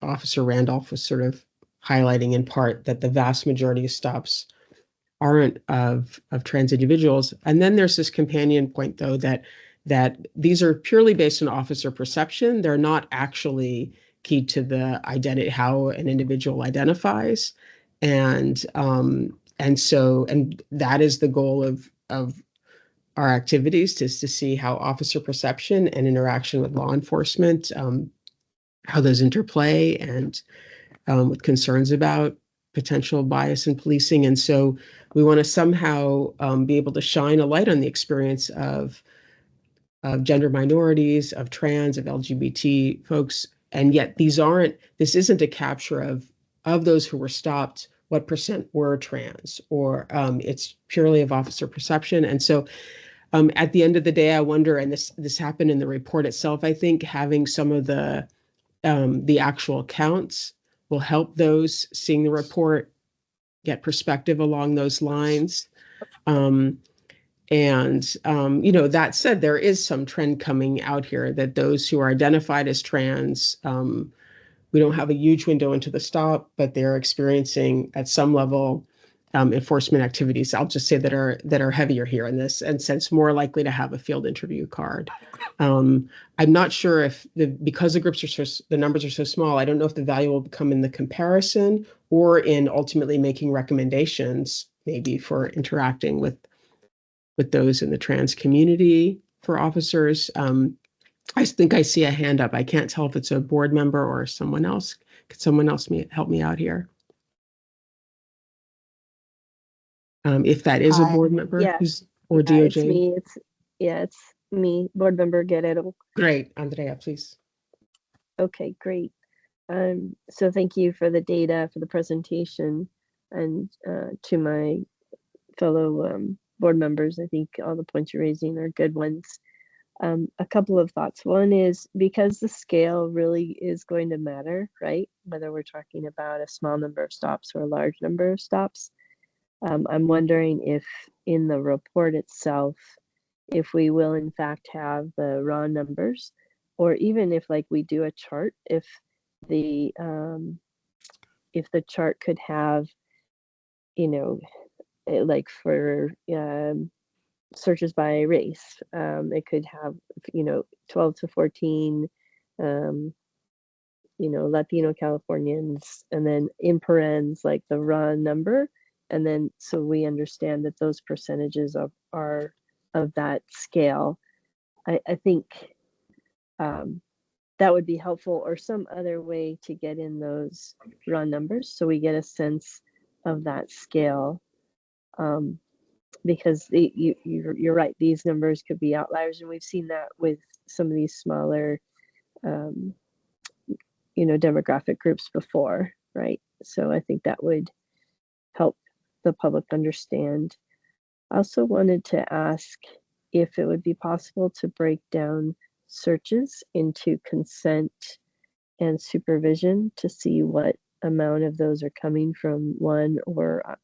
Officer Randolph was sort of highlighting in part that the vast majority of stops aren't of trans individuals. And then there's this companion point, though, that these are purely based on officer perception. They're not actually key to the identity, how an individual identifies. And that is the goal of our activities, is to see how officer perception and interaction with law enforcement, how those interplay, and with concerns about potential bias in policing. And so we want to somehow be able to shine a light on the experience of gender minorities, of trans, of LGBT folks. And yet this isn't a capture of those who were stopped, what percent were trans, or it's purely of officer perception. And so At the end of the day, I wonder, and this happened in the report itself, I think having some of the actual counts will help those seeing the report get perspective along those lines. That said, there is some trend coming out here that those who are identified as trans, we don't have a huge window into the stop, but they're experiencing at some level enforcement activities. I'll just say that are heavier here in this, and since more likely to have a field interview card. I'm not sure if because the numbers are so small, I don't know if the value will come in the comparison or in ultimately making recommendations, maybe for interacting with those in the trans community for officers. I think I see a hand up. I can't tell if it's a board member or someone else. Could someone else help me out here? If that is a board member, Yeah. or DOJ. It's me. It's me, board member Guerrero. Great, Andrea, please. Okay, great. So thank you for the data, for the presentation, and to my fellow board members. I think all the points you're raising are good ones. A couple of thoughts. One is because the scale really is going to matter, right? Whether we're talking about a small number of stops or a large number of stops. I'm wondering if in the report itself, if we will in fact have the raw numbers, or even if like we do a chart, if the chart could have, like for searches by race, it could have 12 to 14 Latino Californians, and then in parens like the raw number, and then so we understand that those percentages are of that scale. I think that would be helpful, or some other way to get in those raw numbers so we get a sense of that scale. Because you're right, these numbers could be outliers, and we've seen that with some of these smaller demographic groups before, right? So I think that would help the public understand. I also wanted to ask if it would be possible to break down searches into consent and supervision to see what amount of those are coming from one or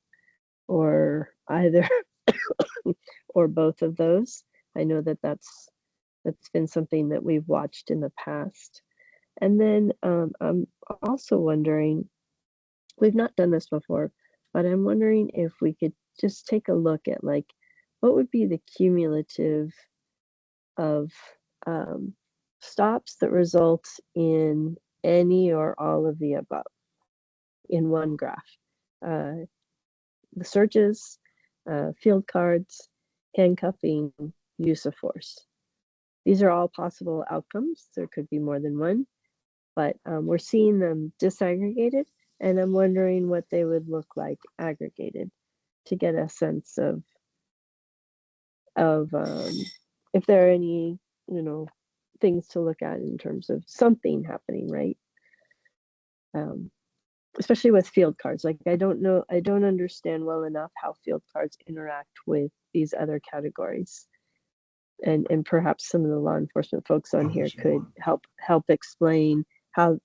either or both of those. I know that's been something that we've watched in the past. And then I'm also wondering, we've not done this before, but I'm wondering if we could just take a look at like what would be the cumulative of stops that result in any or all of the above in one graph. The searches, field cards, handcuffing, use of force. These are all possible outcomes. There could be more than one, but we're seeing them disaggregated, and I'm wondering what they would look like aggregated to get a sense of if there are any, things to look at in terms of something happening, right? Especially with field cards. Like I don't understand well enough how field cards interact with these other categories. And perhaps some of the law enforcement folks on here could help explain how,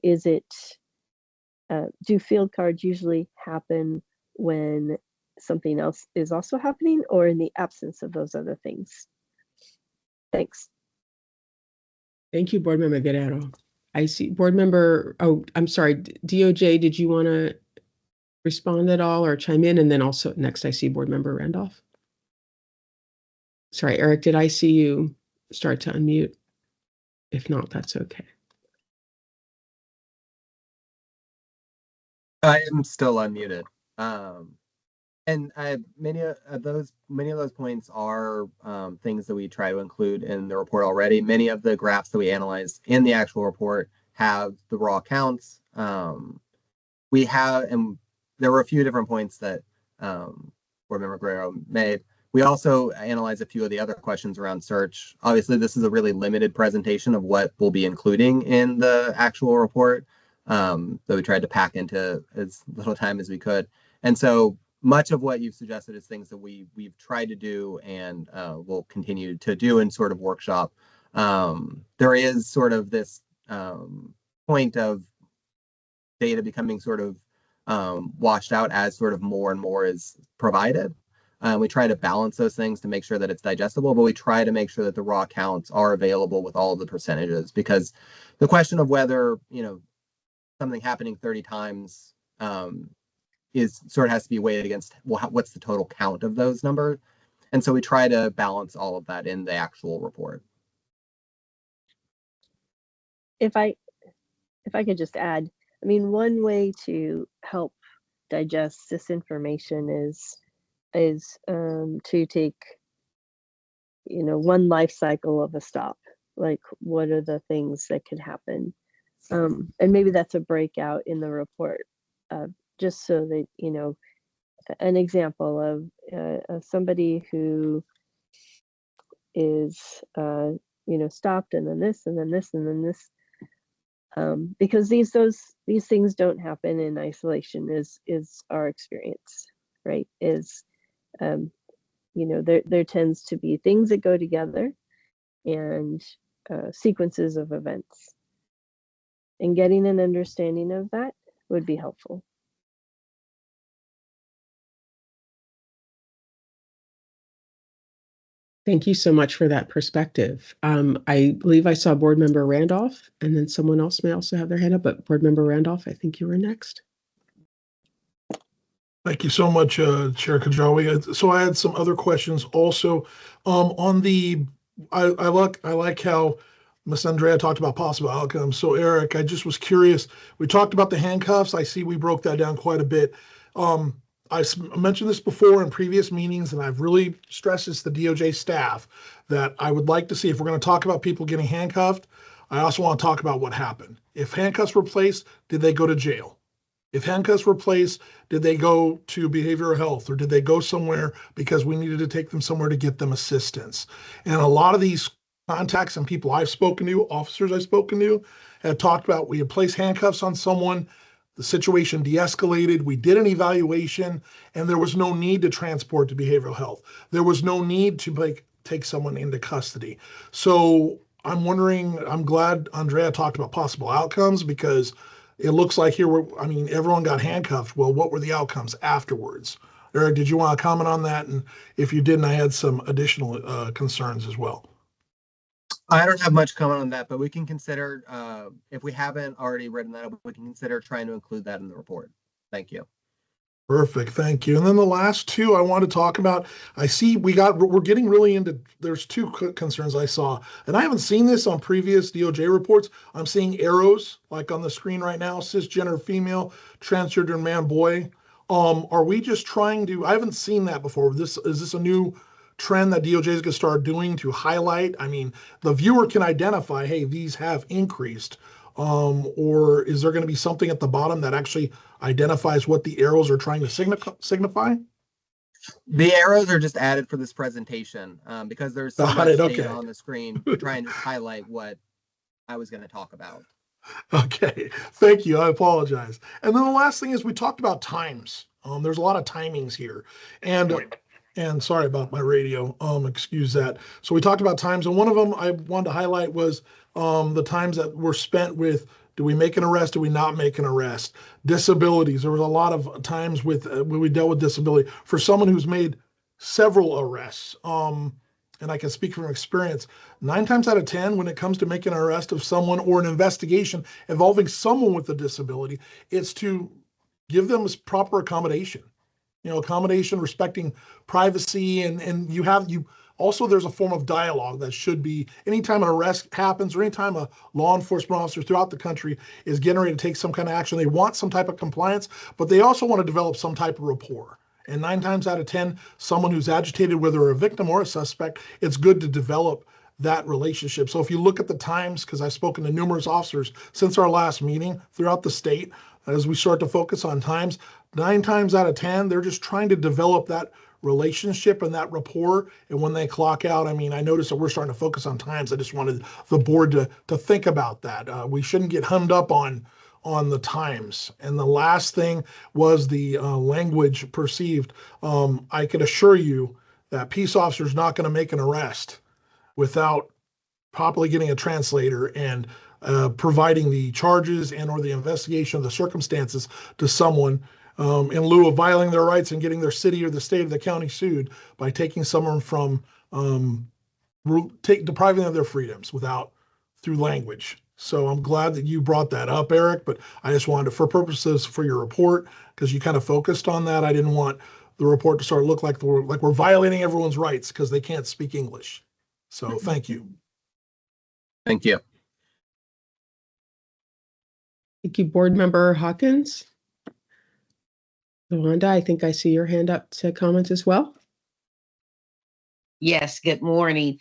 is it, do field cards usually happen when something else is also happening, or in the absence of those other things? Thanks. Thank you, Board Member Guerrero. I see Board Member, I'm sorry, DOJ, did you want to respond at all or chime in? And then also next I see Board Member Randolph. Sorry, Eric, did I see you start to unmute? If not, that's okay. I am still unmuted. And many of those points are things that we try to include in the report already. Many of the graphs that we analyzed in the actual report have the raw counts. We have, and there were a few different points that Board Member Guerrero made. We also analyzed a few of the other questions around search. Obviously, this is a really limited presentation of what we'll be including in the actual report that we tried to pack into as little time as we could. And so much of what you've suggested is things that we've tried to do and will continue to do in sort of workshop. There is sort of this point of data becoming sort of washed out as sort of more and more is provided. We try to balance those things to make sure that it's digestible, but we try to make sure that the raw counts are available with all of the percentages, because the question of whether, something happening 30 times is sort of has to be weighed against, well, what's the total count of those numbers? And so we try to balance all of that in the actual report. If I could just add, I mean, one way to help digest this information is to take, one life cycle of a stop. Like, what are the things that could happen? And maybe that's a breakout in the report, just so that, an example of somebody who is, stopped, and then this, and then this, and then this. Because these things don't happen in isolation, is our experience, right? There tends to be things that go together, and sequences of events, and getting an understanding of that would be helpful. Thank you so much for that perspective. I believe I saw Board Member Randolph, and then someone else may also have their hand up, but Board Member Randolph, I think you were next. Thank you so much, Chair Kajawi. So I had some other questions also. I like how Ms. Andrea talked about possible outcomes. So Eric, I just was curious. We talked about the handcuffs. I see we broke that down quite a bit. I mentioned this before in previous meetings, and I've really stressed this to the DOJ staff, that I would like to see, if we're going to talk about people getting handcuffed, I also want to talk about what happened. If handcuffs were placed, did they go to jail? If handcuffs were placed, did they go to behavioral health, or did they go somewhere because we needed to take them somewhere to get them assistance? And a lot of these contacts and people I've spoken to, officers I've spoken to, have talked about, we had placed handcuffs on someone, the situation de-escalated, we did an evaluation, and there was no need to transport to behavioral health. There was no need to take someone into custody. So I'm wondering, I'm glad Andrea talked about possible outcomes, because it looks like here, everyone got handcuffed. Well, what were the outcomes afterwards? Eric, did you want to comment on that? And if you didn't, I had some additional concerns as well. I don't have much comment on that, but we can consider, if we haven't already written that up, we can consider trying to include that in the report. Thank you. Perfect, thank you. And then the last two I want to talk about, I see we're getting really into, there's two concerns I saw, and I haven't seen this on previous DOJ reports. I'm seeing arrows like on the screen right now, cisgender female, transgender man, boy. Are we just trying to, I haven't seen that before. Is this a new trend that DOJ is going to start doing to highlight? The viewer can identify, hey, these have increased. Or is there going to be something at the bottom that actually identifies what the arrows are trying to signify? The arrows are just added for this presentation because there's so much data on the screen trying to highlight what I was going to talk about. Okay, thank you. I apologize. And then the last thing is, we talked about times. There's a lot of timings here. And sorry about my radio, excuse that. So we talked about times, and one of them I wanted to highlight was the times that were spent with, do we make an arrest, do we not make an arrest? Disabilities, there was a lot of times with when we dealt with disability. For someone who's made several arrests, and I can speak from experience, 9 times out of 10, when it comes to making an arrest of someone or an investigation involving someone with a disability, it's to give them proper accommodation. Accommodation, respecting privacy, and also there's a form of dialogue that should be, anytime an arrest happens or anytime a law enforcement officer throughout the country is getting ready to take some kind of action, they want some type of compliance, but they also want to develop some type of rapport. And 9 times out of 10, someone who's agitated, whether a victim or a suspect, it's good to develop that relationship. So if you look at the times, because I've spoken to numerous officers since our last meeting throughout the state, as we start to focus on times, 9 times out of 10, they're just trying to develop that relationship and that rapport. And when they clock out, I noticed that we're starting to focus on times. I just wanted the board to think about that. We shouldn't get hummed up on on the times. And the last thing was the language perceived. I can assure you that peace officer's not going to make an arrest without properly getting a translator and providing the charges and or the investigation of the circumstances to someone in lieu of violating their rights and getting their city or the state or the county sued by taking someone from depriving them of their freedoms through language. So I'm glad that you brought that up, Eric, but I just wanted to, for purposes for your report, because you kind of focused on that, I didn't want the report to sort of look like we're violating everyone's rights because they can't speak English. So thank you. Thank you. Thank you, Board Member Hawkins. Lawanda, I think I see your hand up to comment as well. Yes, good morning,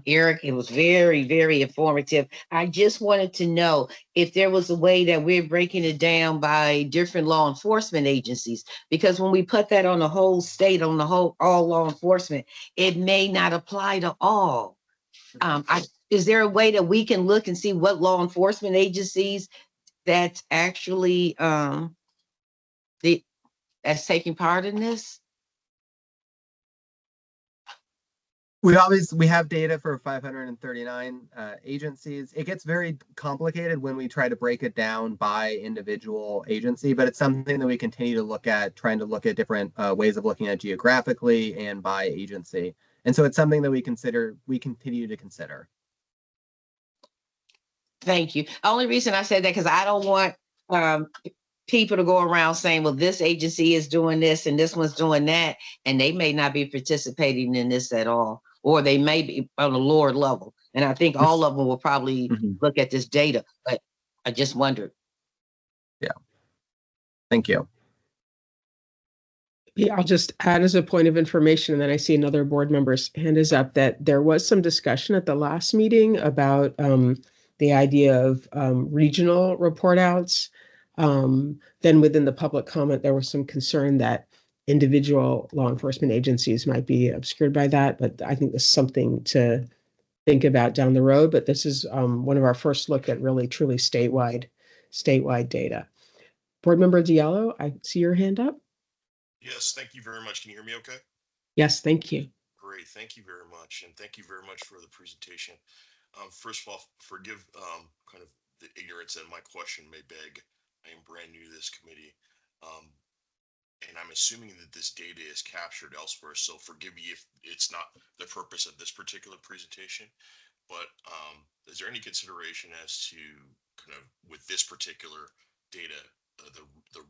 Eric. It was very, very informative. I just wanted to know if there was a way that we're breaking it down by different law enforcement agencies, because when we put that on the whole state, on the whole, all law enforcement, it may not apply to all. Is there a way that we can look and see what law enforcement agencies that's actually that's taking part in this? We have data for 539 agencies. It gets very complicated when we try to break it down by individual agency, but it's something that we continue to look at, trying to look at different ways of looking at geographically and by agency. And so it's something that we continue to consider. Thank you. The only reason I said that because I don't want people to go around saying, well, this agency is doing this and this one's doing that, and they may not be participating in this at all, or they may be on a lower level. And I think all of them will probably look at this data, but I just wondered. Yeah. Thank you. Yeah, I'll just add as a point of information, and then I see another board member's hand is up, that there was some discussion at the last meeting about the idea of regional report outs. Then within the public comment, there was some concern that individual law enforcement agencies might be obscured by that, but I think this is something to think about down the road. But this is one of our first look at really truly statewide data. Board Member Diallo, I see your hand up. Yes, thank you very much. Can you hear me okay? Yes, thank you. Great, thank you very much. And thank you very much for the presentation. First of all, forgive kind of the ignorance that my question may beg. I am brand new to this committee. And I'm assuming that this data is captured elsewhere. So forgive me if it's not the purpose of this particular presentation, but is there any consideration as to kind of with this particular data, the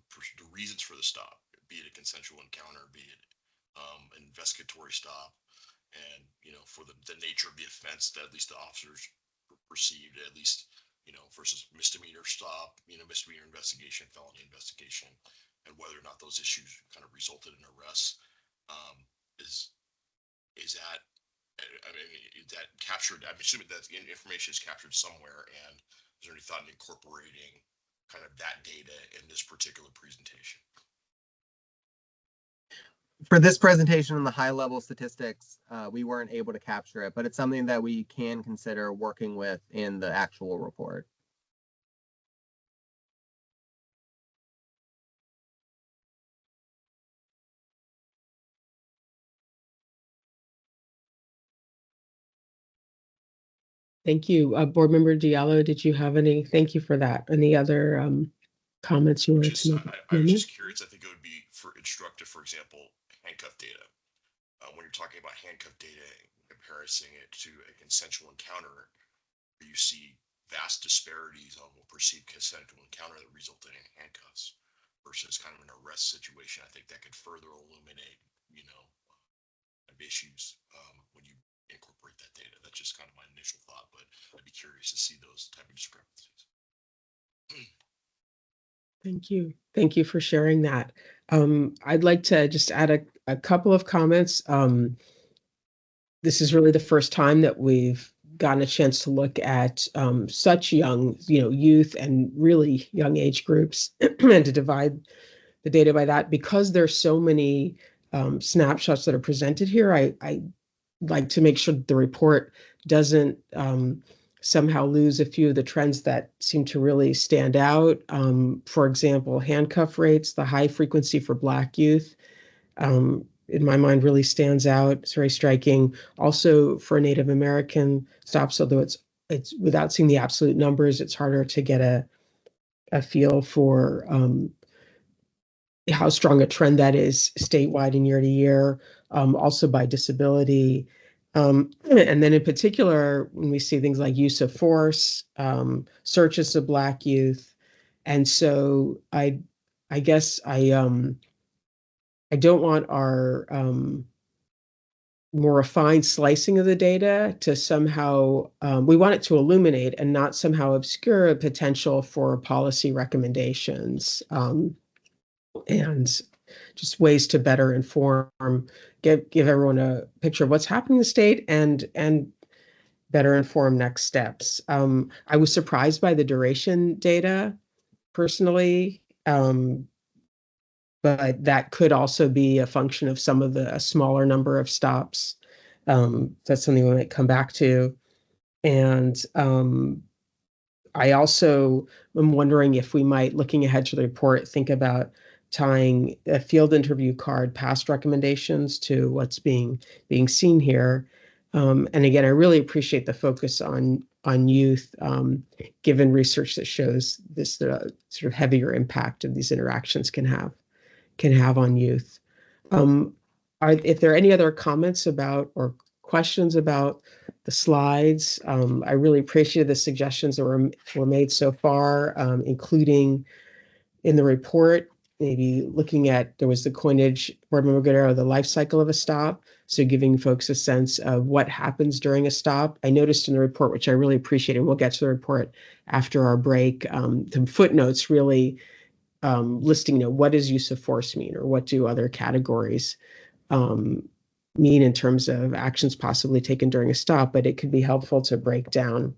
reasons for the stop, be it a consensual encounter, be it an investigatory stop, and, for the nature of the offense that at least the officers perceived, at least, versus misdemeanor stop, misdemeanor investigation, felony investigation, and whether or not those issues kind of resulted in arrests. Is that, is that captured? I'm assuming that information is captured somewhere, and is there any thought in incorporating kind of that data in this particular presentation? For this presentation and the high level statistics, we weren't able to capture it, but it's something that we can consider working with in the actual report. Thank you. Board Member Diallo, did you have any? Thank you for that. Any other comments you wanted to make? I was just curious. I think it would be instructive, for example, handcuff data. When you're talking about handcuff data and comparing it to a consensual encounter, you see vast disparities on what perceived consensual encounter that resulted in handcuffs versus kind of an arrest situation. I think that could further illuminate, issues when you incorporate that data. That's just kind of my initial thought, but I'd be curious to see those type of discrepancies. Thank you. Thank you for sharing that. I'd like to just add a couple of comments. This is really the first time that we've gotten a chance to look at such young, youth and really young age groups and to divide the data by that. Because there's so many snapshots that are presented here, I like to make sure that the report doesn't somehow lose a few of the trends that seem to really stand out. For example, handcuff rates, the high frequency for Black youth, in my mind really stands out. It's very striking. Also for Native American stops, although it's without seeing the absolute numbers, it's harder to get a feel for how strong a trend that is statewide and year to year, also by disability. And then in particular, when we see things like use of force, searches of Black youth. And so I guess I don't want our more refined slicing of the data to somehow, we want it to illuminate and not somehow obscure a potential for policy recommendations, and just ways to better inform, give everyone a picture of what's happening in the state and better inform next steps. I was surprised by the duration data personally, but that could also be a function of some of a smaller number of stops. That's something we might come back to. And I also am wondering if we might, looking ahead to the report, think about tying a field interview card past recommendations to what's being seen here. And again, I really appreciate the focus on youth, given research that shows this sort of heavier impact of these interactions can have on youth. If there are any other comments about or questions about the slides, I really appreciate the suggestions that were made so far, including in the report, maybe looking at, there was the coinage, Board Member Guerrero, the life cycle of a stop. So giving folks a sense of what happens during a stop. I noticed in the report, which I really appreciate, and we'll get to the report after our break, the footnotes really listing, what does use of force mean, or what do other categories mean in terms of actions possibly taken during a stop, but it could be helpful to break down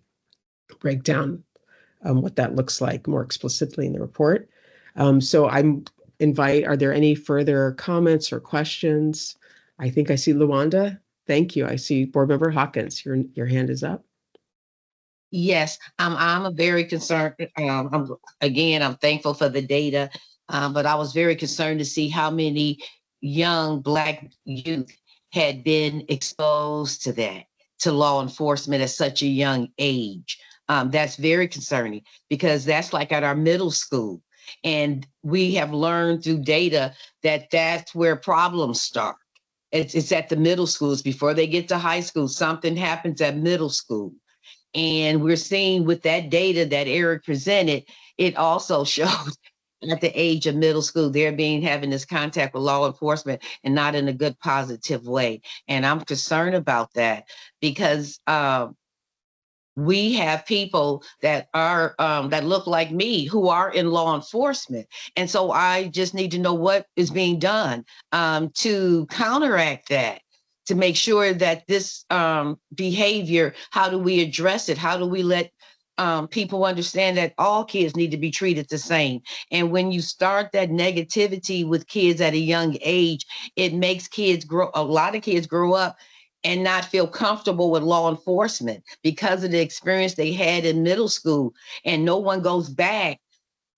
what that looks like more explicitly in the report. So are there any further comments or questions? I think I see Luanda. Thank you. I see Board Member Hawkins. Your hand is up. Yes, I'm a very concerned. I'm thankful for the data, but I was very concerned to see how many young Black youth had been exposed to law enforcement at such a young age. That's very concerning, because that's like at our middle school. And we have learned through data that that's where problems start. It's at the middle schools. Before they get to high school, something happens at middle school. And we're seeing with that data that Eric presented, it also shows at the age of middle school, they're having this contact with law enforcement, and not in a good, positive way. And I'm concerned about that, because we have people that are that look like me who are in law enforcement. And so I just need to know what is being done to counteract that, to make sure that this behavior, how do we address it? How do we let people understand that all kids need to be treated the same? And when you start that negativity with kids at a young age, it makes a lot of kids grow up and not feel comfortable with law enforcement because of the experience they had in middle school, and no one goes back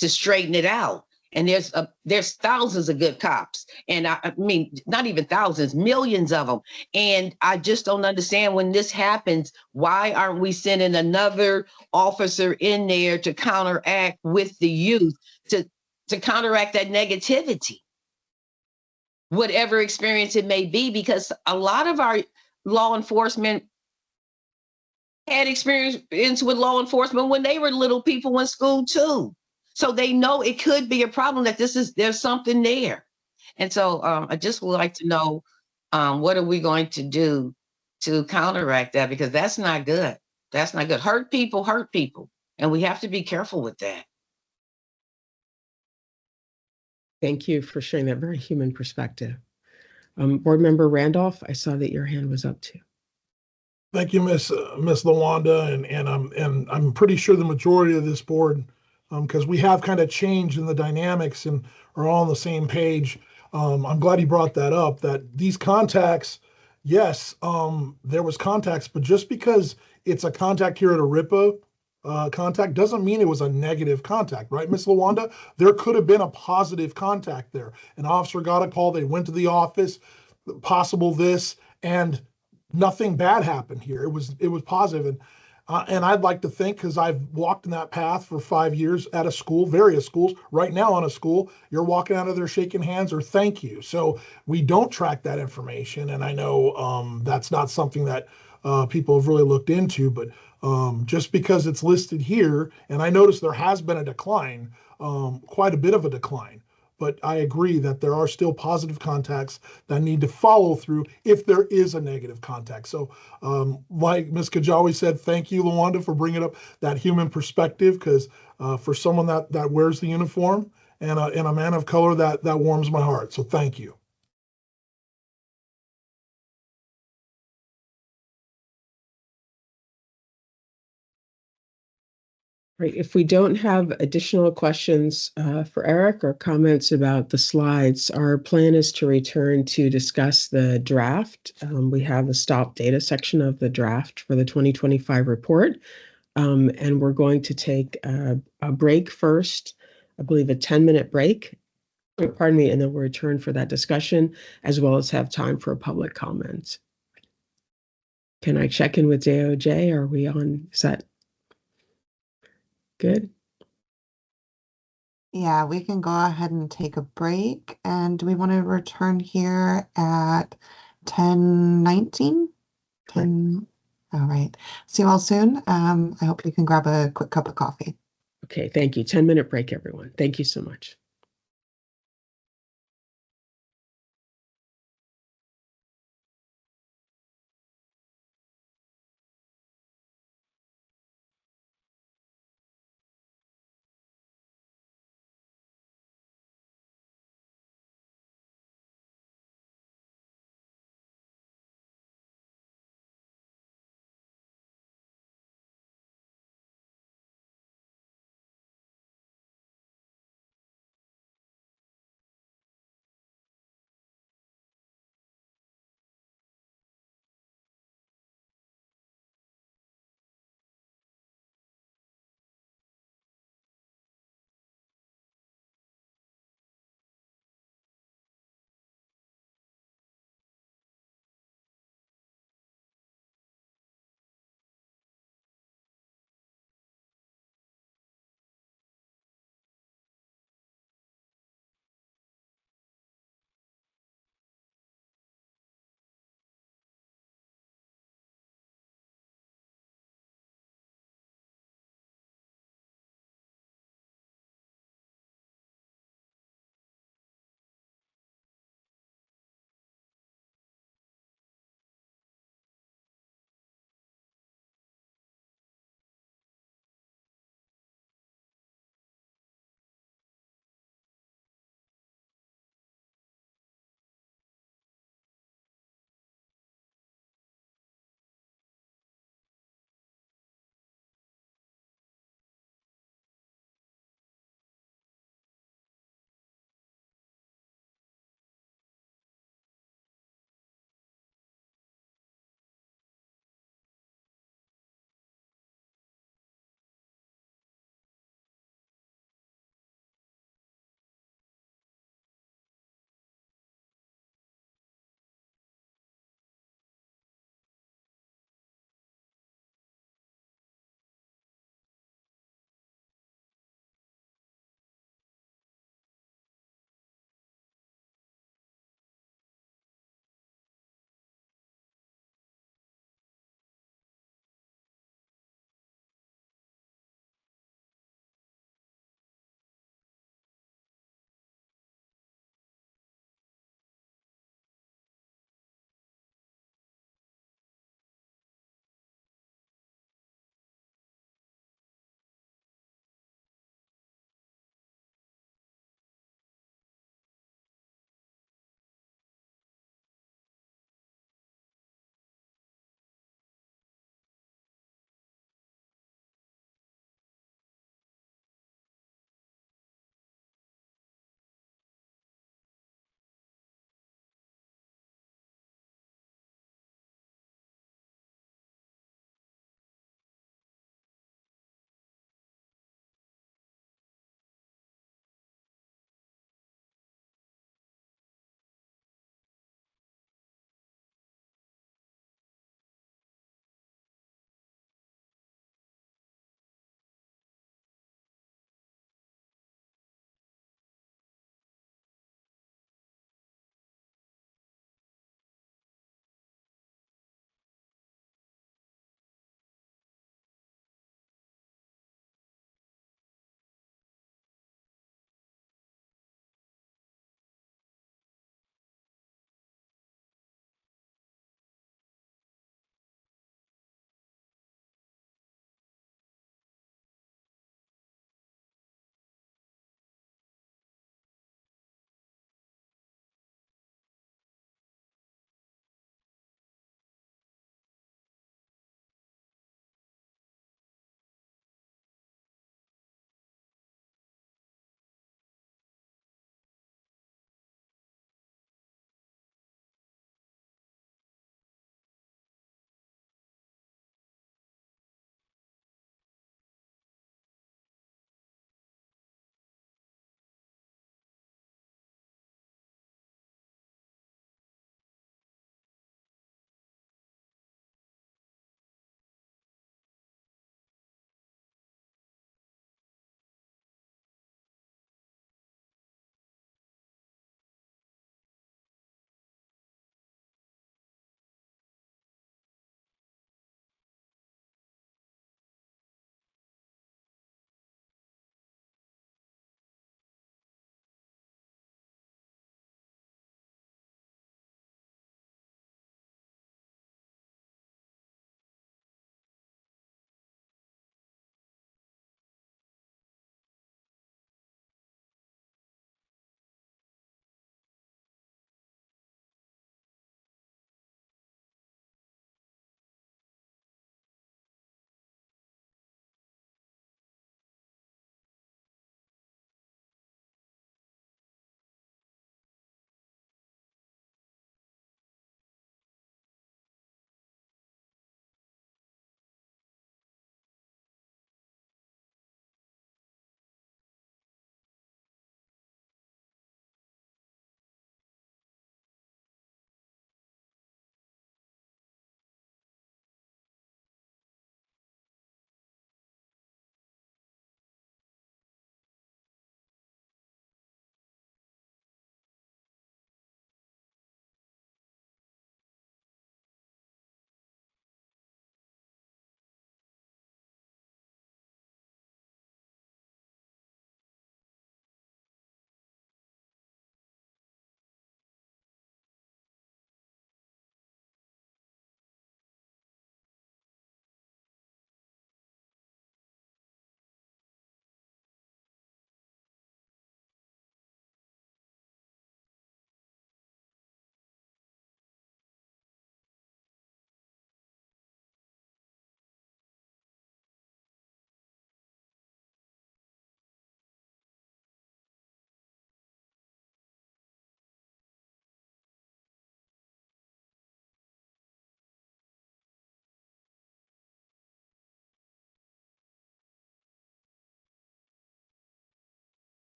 to straighten it out. And there's thousands of good cops, and I mean, not even thousands, millions of them. And I just don't understand, when this happens, why aren't we sending another officer in there to counteract with the youth, to counteract that negativity, whatever experience it may be? Because a lot of our law enforcement had experience with law enforcement when they were little people in school too. So they know it could be a problem, that there's something there. And so I just would like to know, what are we going to do to counteract that? Because that's not good. That's not good. Hurt people. And we have to be careful with that. Thank you for sharing that very human perspective. Board Member Randolph, I saw that your hand was up too. Thank you, Miss Luanda, and I'm pretty sure the majority of this board, because we have kind of changed in the dynamics and are all on the same page. I'm glad you brought that up, that these contacts, Yes, there was contacts, but just because it's a contact here at Aripa, contact doesn't mean it was a negative contact, right, Miss Lawanda? There could have been a positive contact there. An officer got a call, they went to the office, possible this, and nothing bad happened here. It was positive, and I'd like to think, because I've walked in that path for 5 years at a school, various schools, right now on a school, you're walking out of there shaking hands or thank you. So we don't track that information, and I know that's not something that people have really looked into, but just because it's listed here, and I noticed there has been a decline, quite a bit of a decline. But I agree that there are still positive contacts that need to follow through if there is a negative contact. So, like Ms. Kajawi said, thank you, Lawanda, for bringing up that human perspective, because for someone that wears the uniform and a man of color, that warms my heart. So thank you. Right. If we don't have additional questions for Eric or comments about the slides, our plan is to return to discuss the draft. We have a stop data section of the draft for the 2025 report. And we're going to take a break first, I believe a 10-minute break, pardon me, and then we'll return for that discussion, as well as have time for a public comment. Can I check in with DOJ? Are we on set? Good. Yeah, we can go ahead and take a break. And do we want to return here at 10:19? 10. All right. See you all soon. I hope you can grab a quick cup of coffee. Okay, thank you. 10-minute break, everyone. Thank you so much.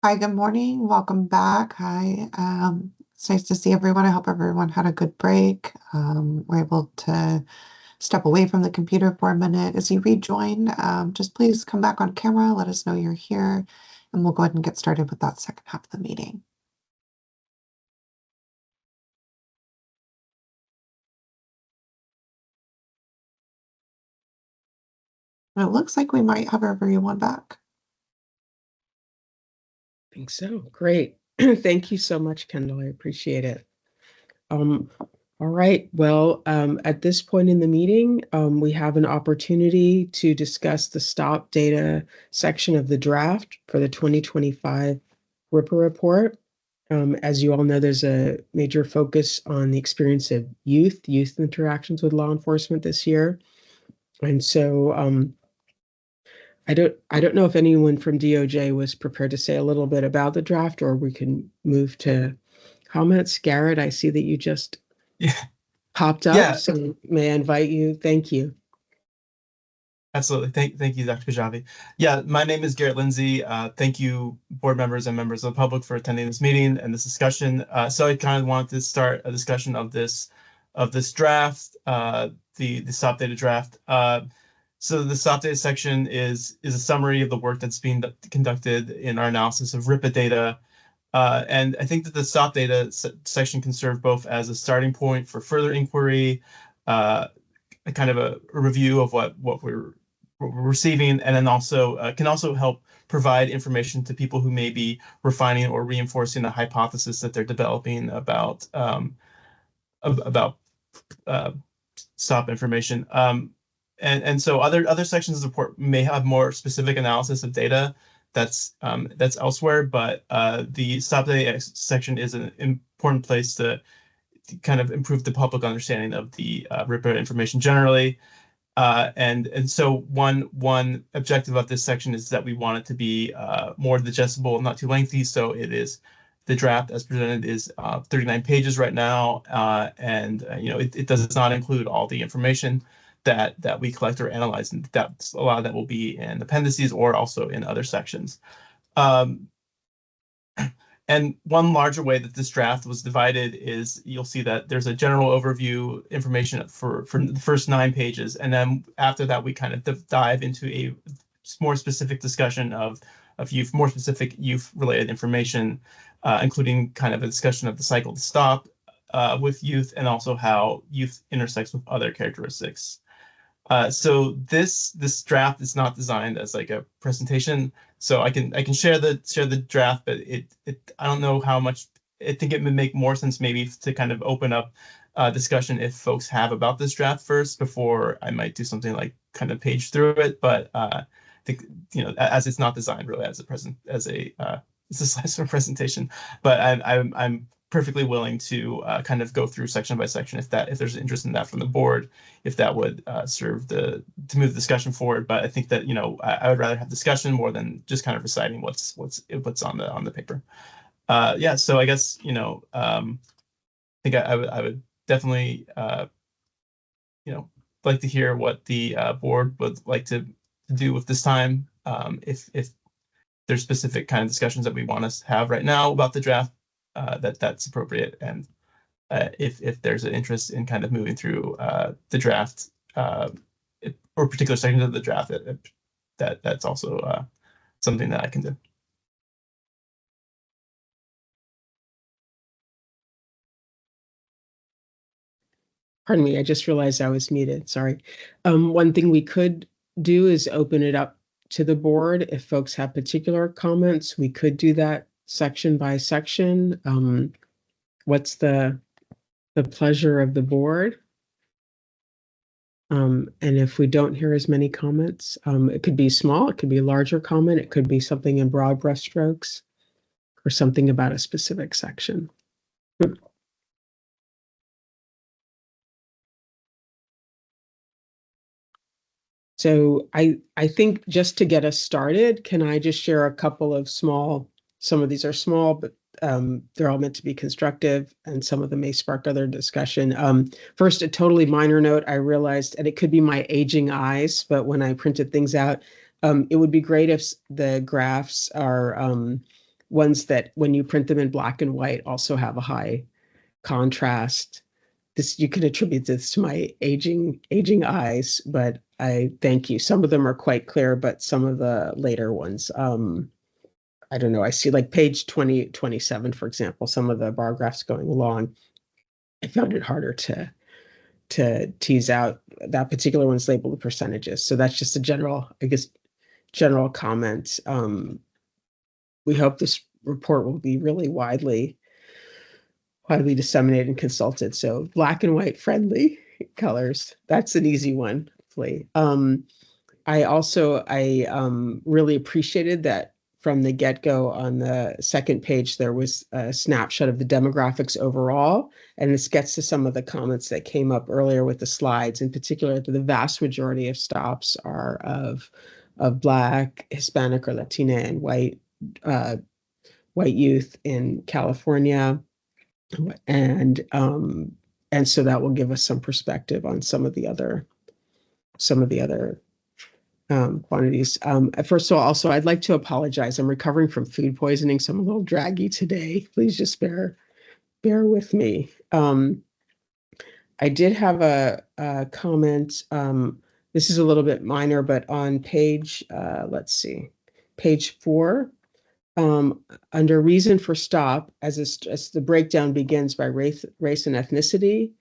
Hi, good morning. Welcome back. Hi, it's nice to see everyone. I hope everyone had a good break. We're able to step away from the computer for a minute. As you rejoin, just please come back on camera, let us know you're here, and we'll go ahead and get started with that second half of the meeting. It looks like we might have everyone back. I think so. Great. Thank you so much, Kendall. I appreciate it. All right. Well, at this point in the meeting, we have an opportunity to discuss the stop data section of the draft for the 2025 RIPA report. As you all know, there's a major focus on the experience of youth interactions with law enforcement this year. And so I don't know if anyone from DOJ was prepared to say a little bit about the draft, or we can move to comments. Garrett, I see that you just popped up, Yeah. so may I invite you? Thank you. Absolutely. Thank you, Dr. Kajavi. Yeah, my name is Garrett Lindsay. Thank you, board members and members of the public, for attending this meeting and this discussion. So I kind of wanted to start a discussion of this draft, the stop data draft. So the stop data section is a summary of the work that's being conducted in our analysis of RIPA data. And I think that the stop data section can serve both as a starting point for further inquiry, a kind of a review of what we're receiving, and then also can also help provide information to people who may be refining or reinforcing a hypothesis that they're developing about stop information. And so other sections of the report may have more specific analysis of data that's elsewhere, but the stop data section is an important place to kind of improve the public understanding of the RIPA information generally. And so one objective of this section is that we want it to be more digestible, not too lengthy. So it is, the draft as presented is 39 pages right now, and it does not include all the information that we collect or analyze, and that's a lot of that will be in appendices or also in other sections. And one larger way that this draft was divided is you'll see that there's a general overview information for the first 9 pages. And then after that, we kind of dive into a more specific discussion of more specific youth related information, including kind of a discussion of the cycle to stop with youth, and also how youth intersects with other characteristics. So this draft is not designed as like a presentation. So I can share the draft, but I don't know how much. I think it would make more sense maybe to kind of open up discussion if folks have about this draft first, before I might do something like kind of page through it. But I think, as it's not designed really as a slice of presentation. But I'm perfectly willing to kind of go through section by section if there's interest in that from the board, if that would serve to move the discussion forward. But I think that I would rather have discussion more than just kind of reciting what's on the paper. Yeah, so I guess I think I would definitely like to hear what the board would like to do with this time. If there's specific kind of discussions that we want to have right now about the draft, that's appropriate, and if there's an interest in kind of moving through the draft or particular sections of the draft, that's also something that I can do. Pardon me, I just realized I was muted. Sorry. One thing we could do is open it up to the board. If folks have particular comments, we could do that section by section. What's the pleasure of the board? And if we don't hear as many comments, it could be small, it could be a larger comment, it could be something in broad brushstrokes, or something about a specific section. So I think just to get us started, can I just share a couple of some of these are small, but they're all meant to be constructive, and some of them may spark other discussion. First, a totally minor note, I realized, and it could be my aging eyes, but when I printed things out, it would be great if the graphs are ones that when you print them in black and white also have a high contrast. This, you can attribute this to my aging eyes, but I thank you. Some of them are quite clear, but some of the later ones, I don't know. I see like page 27, for example, some of the bar graphs going along. I found it harder to tease out. That particular one's labeled the percentages. So that's just a general, I guess, general comment. We hope this report will be really widely disseminated and consulted. So black and white friendly colors. That's an easy one, hopefully. I really appreciated that from the get-go on the second page, there was a snapshot of the demographics overall. And this gets to some of the comments that came up earlier with the slides. In particular, the vast majority of stops are of Black, Hispanic, or Latina and white youth in California. And so that will give us some perspective on some of the other quantities. First of all, also, I'd like to apologize. I'm recovering from food poisoning, so I'm a little draggy today. Please just bear with me. I did have a comment. This is a little bit minor, but on page, let's see, page 4, under reason for stop, as the breakdown begins by race and ethnicity,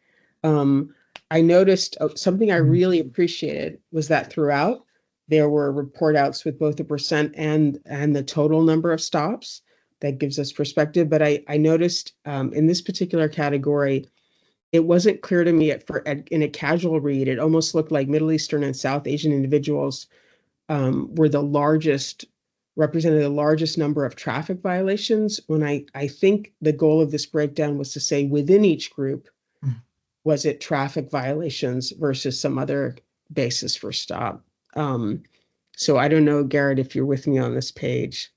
I noticed something I really appreciated was that throughout, there were report outs with both the percent and the total number of stops. That gives us perspective. But I noticed in this particular category, it wasn't clear to me in a casual read. It almost looked like Middle Eastern and South Asian individuals were represented the largest number of traffic violations. When I think the goal of this breakdown was to say within each group, was it traffic violations versus some other basis for stop? So I don't know, Garrett, if you're with me on this page.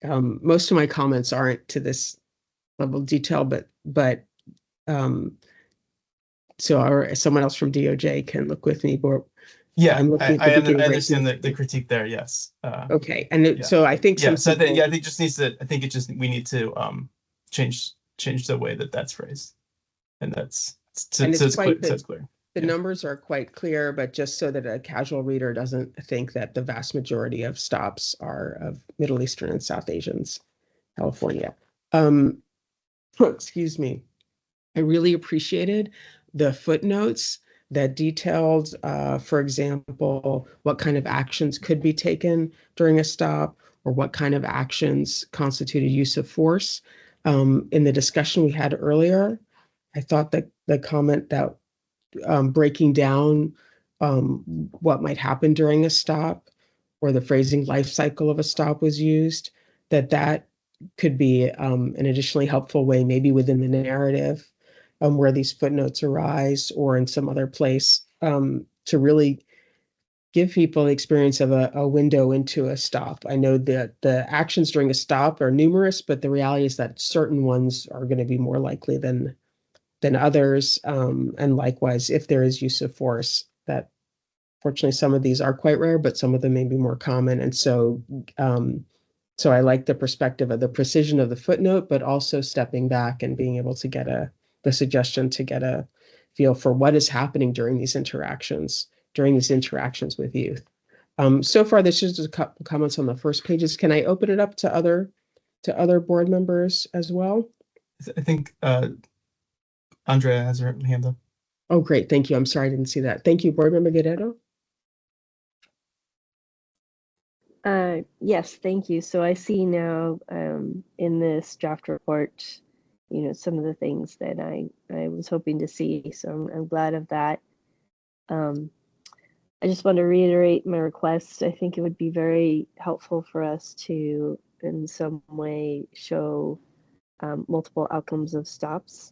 Most of my comments aren't to this level of detail, but so someone else from DOJ can look with me. But yeah, I'm looking at I understand the critique there. Yes. Okay, and so I think I think it just needs to. I think we need to change the way that's phrased, and that's so it's clear. The numbers are quite clear, but just so that a casual reader doesn't think that the vast majority of stops are of Middle Eastern and South Asians, California. Excuse me. I really appreciated the footnotes that detailed, for example, what kind of actions could be taken during a stop or what kind of actions constituted use of force. In the discussion we had earlier, I thought that the comment that breaking down what might happen during a stop or the phrasing life cycle of a stop was used, that could be an additionally helpful way, maybe within the narrative where these footnotes arise or in some other place to really give people the experience of a window into a stop. I know that the actions during a stop are numerous, but the reality is that certain ones are going to be more likely than others. And likewise, if there is use of force, that fortunately some of these are quite rare, but some of them may be more common. And so I like the perspective of the precision of the footnote, but also stepping back and being able to get the suggestion to get a feel for what is happening during these interactions with youth. So far, this is just a couple comments on the first pages. Can I open it up to other board members as well? I think Andrea has her hand up. Oh, great. Thank you. I'm sorry, I didn't see that. Thank you, Board Member Guerrero. Yes, thank you. So I see now in this draft report, some of the things that I was hoping to see. So I'm glad of that. I just want to reiterate my request. I think it would be very helpful for us to, in some way, show multiple outcomes of stops,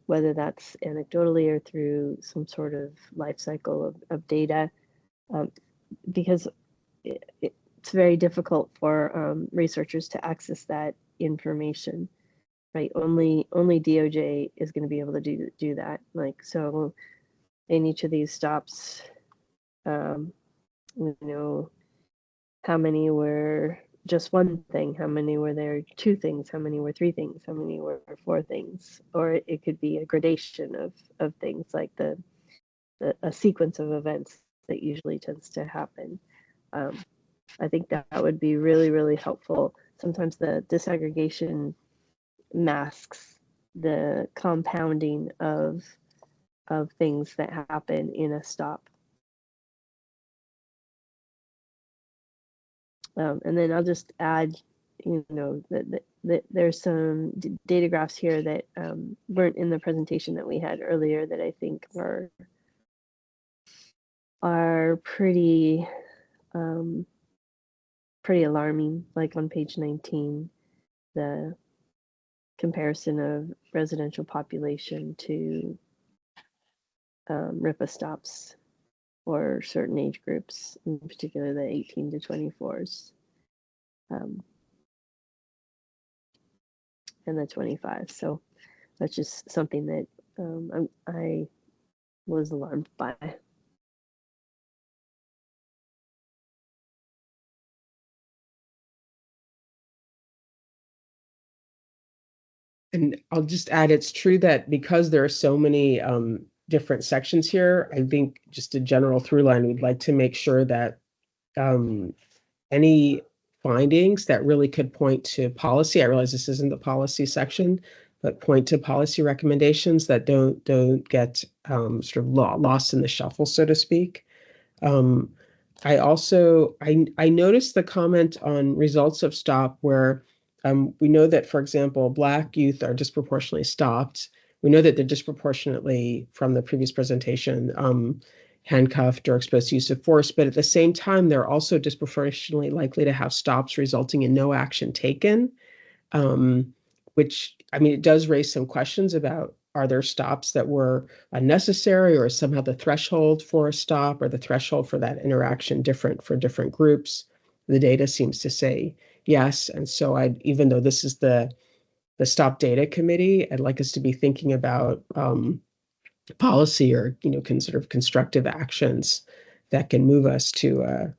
whether that's anecdotally or through some sort of life cycle of data, because it's very difficult for researchers to access that information, right? Only DOJ is going to be able to do that. So in each of these stops, how many were just one thing? How many were there two things? How many were three things? How many were four things? Or it could be a gradation of things, like a sequence of events that usually tends to happen. I think that would be really, really helpful. Sometimes the disaggregation masks the compounding of things that happen in a stop. And then I'll just add, that there's some data graphs here that weren't in the presentation that we had earlier that I think are pretty pretty alarming. Like on page 19, the comparison of residential population to RIPA stops or certain age groups, in particular the 18 to 24s, and the 25. So that's just something that I was alarmed by. And I'll just add, it's true that because there are so many different sections here, I think just a general through line, we'd like to make sure that any findings that really could point to policy, I realize this isn't the policy section, but point to policy recommendations that don't get sort of lost in the shuffle, so to speak. I also, I noticed the comment on results of STOP where we know that, for example, Black youth are disproportionately stopped. We know that they're disproportionately, from the previous presentation, handcuffed or exposed to use of force, but at the same time, they're also disproportionately likely to have stops resulting in no action taken, which, I mean, it does raise some questions about, are there stops that were unnecessary, or somehow the threshold for a stop or the threshold for that interaction different for different groups? The data seems to say yes. And so even though this is the Stop Data Committee, I'd like us to be thinking about policy or, sort of constructive actions that can move us to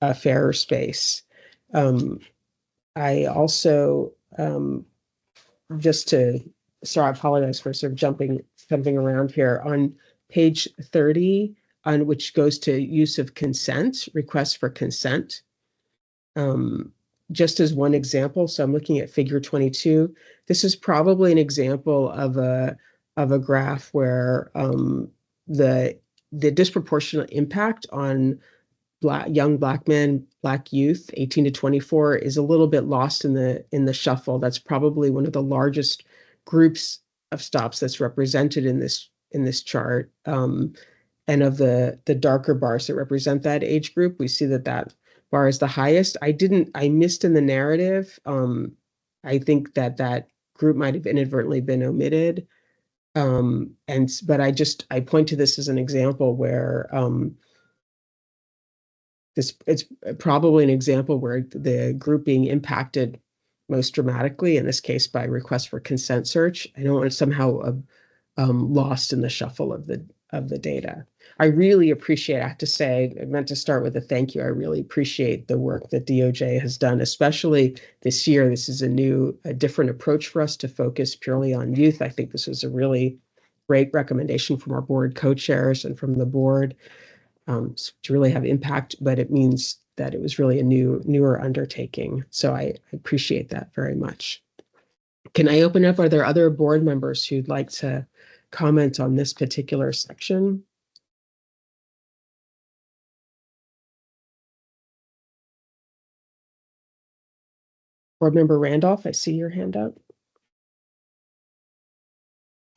a fairer space. I also, I apologize for sort of jumping around here. On page 30, on which goes to use of consent, requests for consent. Just as one example, so I'm looking at figure 22. This is probably an example of a graph where the disproportionate impact on young Black men, Black youth, 18 to 24, is a little bit lost in the shuffle. That's probably one of the largest groups of stops that's represented in this chart. And of the darker bars that represent that age group, we see that bar is the highest. I missed in the narrative. I think that group might have inadvertently been omitted. But I point to this as an example where it's probably an example where the group being impacted most dramatically, in this case by request for consent search, I don't want to somehow lost in the shuffle of the data. I really appreciate, I have to say, I meant to start with a thank you. I really appreciate the work that DOJ has done, especially this year. This is a different approach for us to focus purely on youth. I think this was a really great recommendation from our board co-chairs and from the board to really have impact, but it means that it was really a newer undertaking. So I appreciate that very much. Can I open up? Are there other board members who'd like to comment on this particular section? Board Member Randolph, I see your hand up.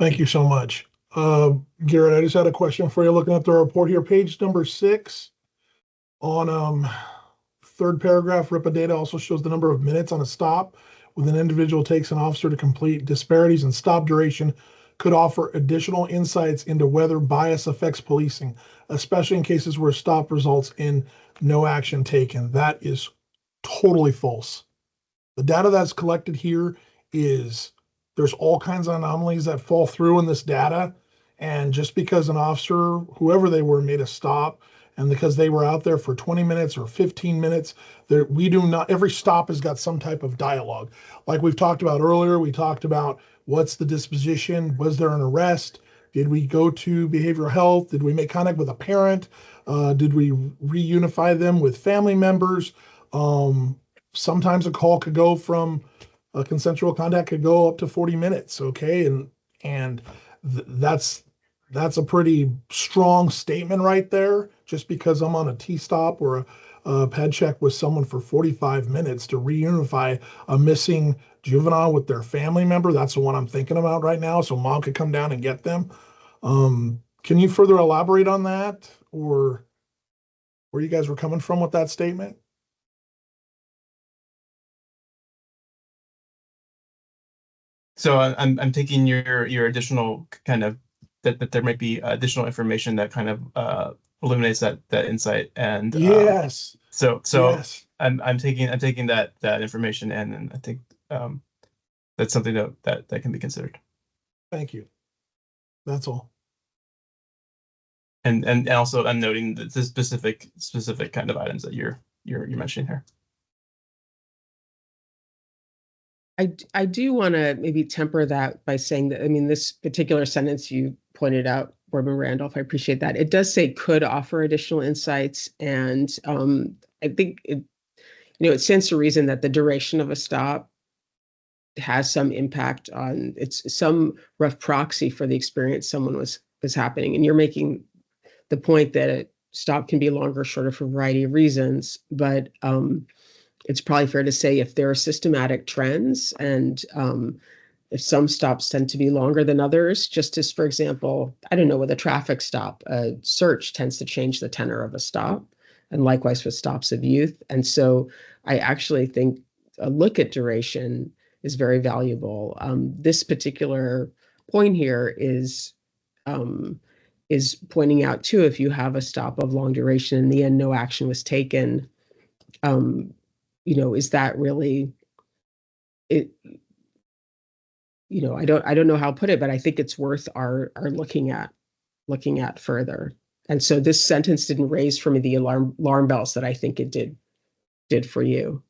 Thank you so much. Garrett, I just had a question for you. Looking at the report here, page number 6 on third paragraph, RIPA data also shows the number of minutes on a stop when an individual takes an officer to complete. Disparities in stop duration could offer additional insights into whether bias affects policing, especially in cases where stop results in no action taken. That is totally false. The data that's collected here is there's all kinds of anomalies that fall through in this data. And just because an officer, whoever they were, made a stop And because they were out there for 20 minutes or 15 minutes, we do not, every stop has got some type of dialogue. Like we've talked about earlier, we talked about what's the disposition? Was there an arrest? Did we go to behavioral health? Did we make contact with a parent? Did we reunify them with family members? Sometimes a call could go from a consensual contact could go up to 40 minutes. Okay. And that's a pretty strong statement right there. Just because I'm on a T-stop or a ped check with someone for 45 minutes to reunify a missing juvenile with their family member, that's the one I'm thinking about right now. So mom could come down and get them. Can you further elaborate on that, or where you guys were coming from with that statement? So I'm taking your additional kind of that there might be additional information that kind of illuminates that insight, and yes. So yes. I'm taking that information, and I think that's something that can be considered. Thank you. That's all. And also I'm noting the specific kind of items that you're mentioning here. I do want to maybe temper that by saying that, I mean, this particular sentence you pointed out, Board Member Randolph, I appreciate that. It does say could offer additional insights. And I think it stands to reason that the duration of a stop has some impact on, it's some rough proxy for the experience someone was happening. And you're making the point that a stop can be longer or shorter for a variety of reasons, but it's probably fair to say if there are systematic trends and if some stops tend to be longer than others, just as, for example, I don't know, with a traffic stop, a search tends to change the tenor of a stop, and likewise with stops of youth. And so I actually think a look at duration is very valuable. This particular point here is pointing out too, if you have a stop of long duration, in the end, no action was taken, is that really it? I don't know how to put it, but I think it's worth our looking at further. And so this sentence didn't raise for me the alarm bells that I think it did for you.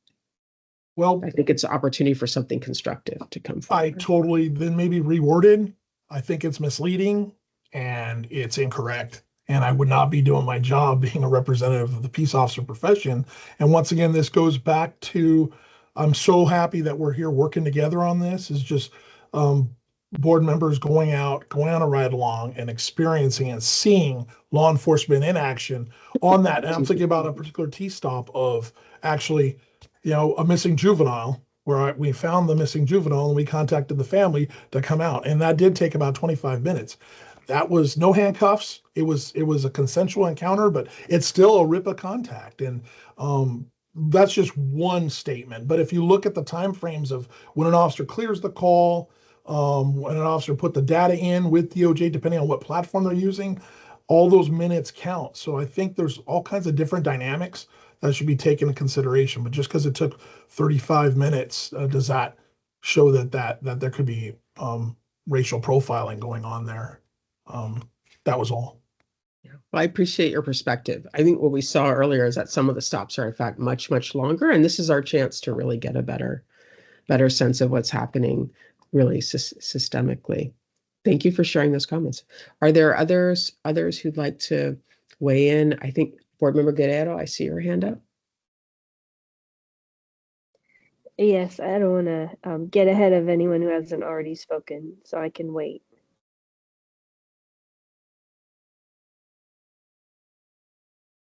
Well, I think it's an opportunity for something constructive to come forward. I totally then maybe reworded. I think it's misleading and it's incorrect. And I would not be doing my job being a representative of the peace officer profession. And once again, this goes back to, I'm so happy that we're here working together on this. Is just board members going on a ride along and experiencing and seeing law enforcement in action on that. And I'm thinking about a particular T-stop of actually, a missing juvenile, where we found the missing juvenile and we contacted the family to come out. And that did take about 25 minutes. That was no handcuffs. It was a consensual encounter, but it's still a RIPA contact. And that's just one statement. But if you look at the timeframes of when an officer clears the call, when an officer put the data in with DOJ, depending on what platform they're using, all those minutes count. So I think there's all kinds of different dynamics that should be taken into consideration. But just because it took 35 minutes, does that show that there could be racial profiling going on there? That was all. Yeah. Well, I appreciate your perspective. I think what we saw earlier is that some of the stops are in fact much, much longer, and this is our chance to really get a better sense of what's happening really systemically. Thank you for sharing those comments. Are there others who'd like to weigh in? I think Board Member Guerrero, I see your hand up. Yes, I don't want to get ahead of anyone who hasn't already spoken, so I can wait.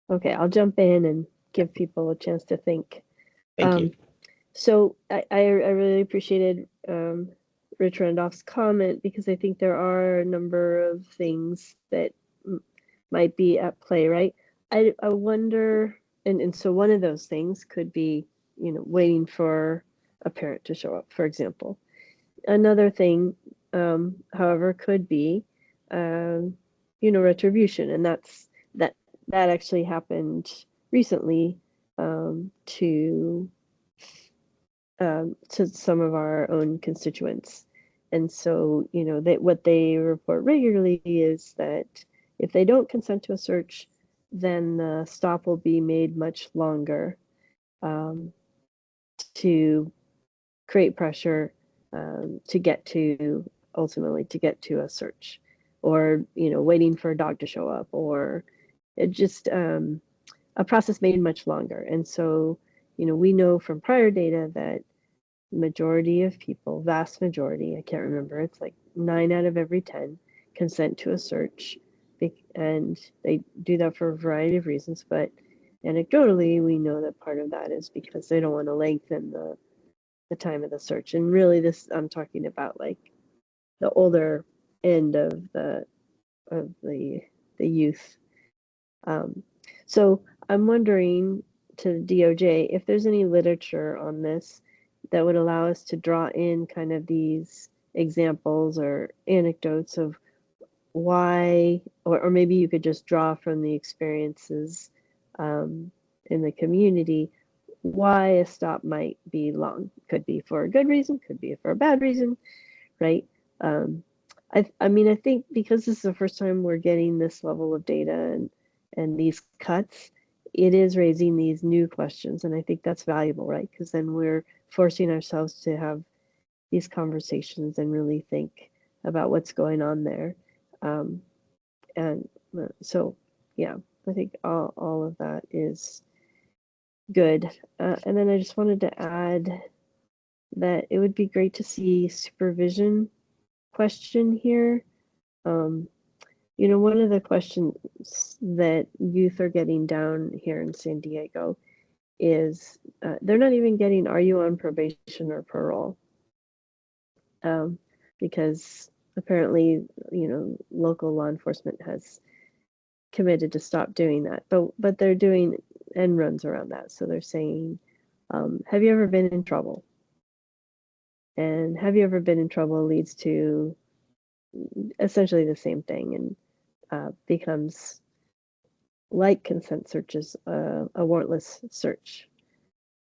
Okay, I'll jump in and give people a chance to think. Thank you. So I really appreciated Rich Randolph's comment, because I think there are a number of things that might be at play, right? I wonder, and so one of those things could be, waiting for a parent to show up, for example. Another thing, however, could be, retribution, and that actually happened recently to some of our own constituents. And so, what they report regularly is that if they don't consent to a search, then the stop will be made much longer to create pressure to get to ultimately to get to a search, or waiting for a dog to show up, or it just a process made much longer. And so we know from prior data that majority of people, vast majority, I can't remember, it's like 9 out of every 10 consent to a search, and they do that for a variety of reasons. But anecdotally, we know that part of that is because they don't want to lengthen the time of the search. And really, this I'm talking about like the older end of the youth. So I'm wondering to the DOJ if there's any literature on this that would allow us to draw in kind of these examples or anecdotes of why, or maybe you could just draw from the experiences in the community, why a stop might be long. Could be for a good reason, could be for a bad reason, right? I mean, I think because this is the first time we're getting this level of data and these cuts, it is raising these new questions. And I think that's valuable, right? Because then we're forcing ourselves to have these conversations and really think about what's going on there. And so, yeah, I think all of that is good. And then I just wanted to add that it would be great to see supervision question here. One of the questions that youth are getting down here in San Diego is they're not even getting, are you on probation or parole? Because apparently, local law enforcement has committed to stop doing that, but they're doing end runs around that. So they're saying, have you ever been in trouble? And have you ever been in trouble leads to essentially the same thing, and becomes like consent searches, a warrantless search.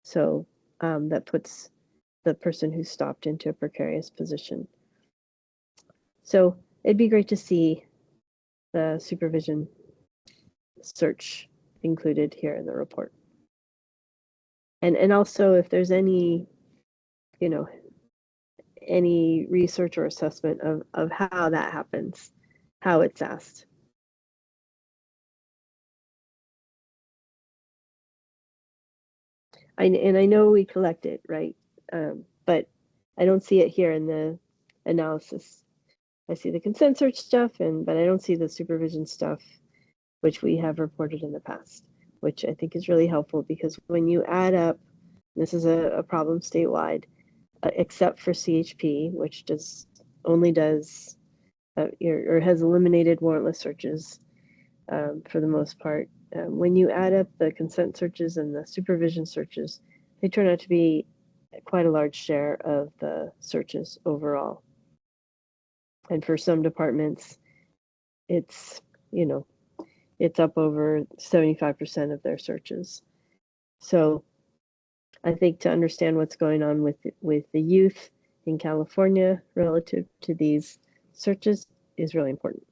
So that puts the person who stopped into a precarious position. So it'd be great to see the supervision search included here in the report. And also if there's any, any research or assessment of how that happens, how it's asked. And I know we collect it, right? But I don't see it here in the analysis. I see the consent search stuff, but I don't see the supervision stuff, which we have reported in the past, which I think is really helpful, because when you add up, this is a problem statewide, except for CHP, which only does or has eliminated warrantless searches for the most part. When you add up the consent searches and the supervision searches, they turn out to be quite a large share of the searches overall. And for some departments, it's, it's up over 75% of their searches. So I think to understand what's going on with the youth in California relative to these searches is really important.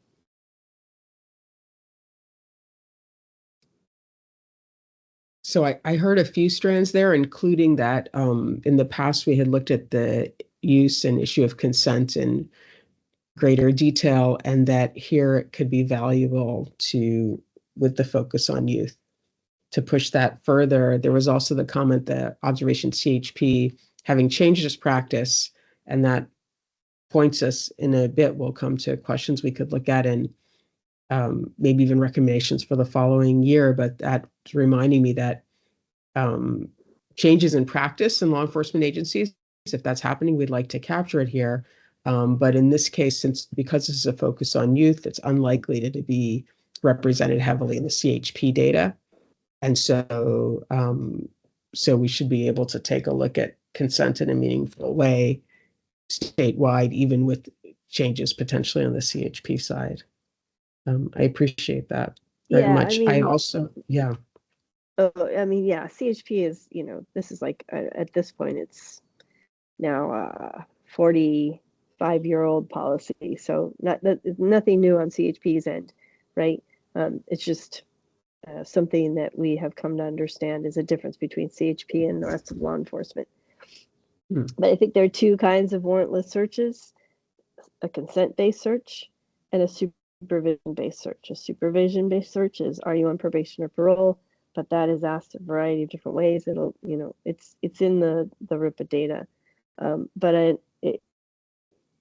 So I heard a few strands there, including that in the past we had looked at the use and issue of consent in greater detail, and that here it could be valuable with the focus on youth, to push that further. There was also the comment that observation CHP having changed its practice, and that points us in a bit, we'll come to questions we could look at and maybe even recommendations for the following year. But that's reminding me that changes in practice in law enforcement agencies, if that's happening, we'd like to capture it here. But in this case, because this is a focus on youth, it's unlikely to be represented heavily in the CHP data. And so we should be able to take a look at consent in a meaningful way statewide, even with changes potentially on the CHP side. I appreciate that very much. I also, yeah. Oh, I mean, yeah, CHP is, this is like, at this point, it's now 45-year-old policy. So nothing new on CHP's end, right? It's just something that we have come to understand is a difference between CHP and the rest of law enforcement. But I think there are two kinds of warrantless searches: a consent-based search and a supervision-based search. A supervision-based search is, are you on probation or parole? But that is asked a variety of different ways. It'll, it's in the RIPA data. But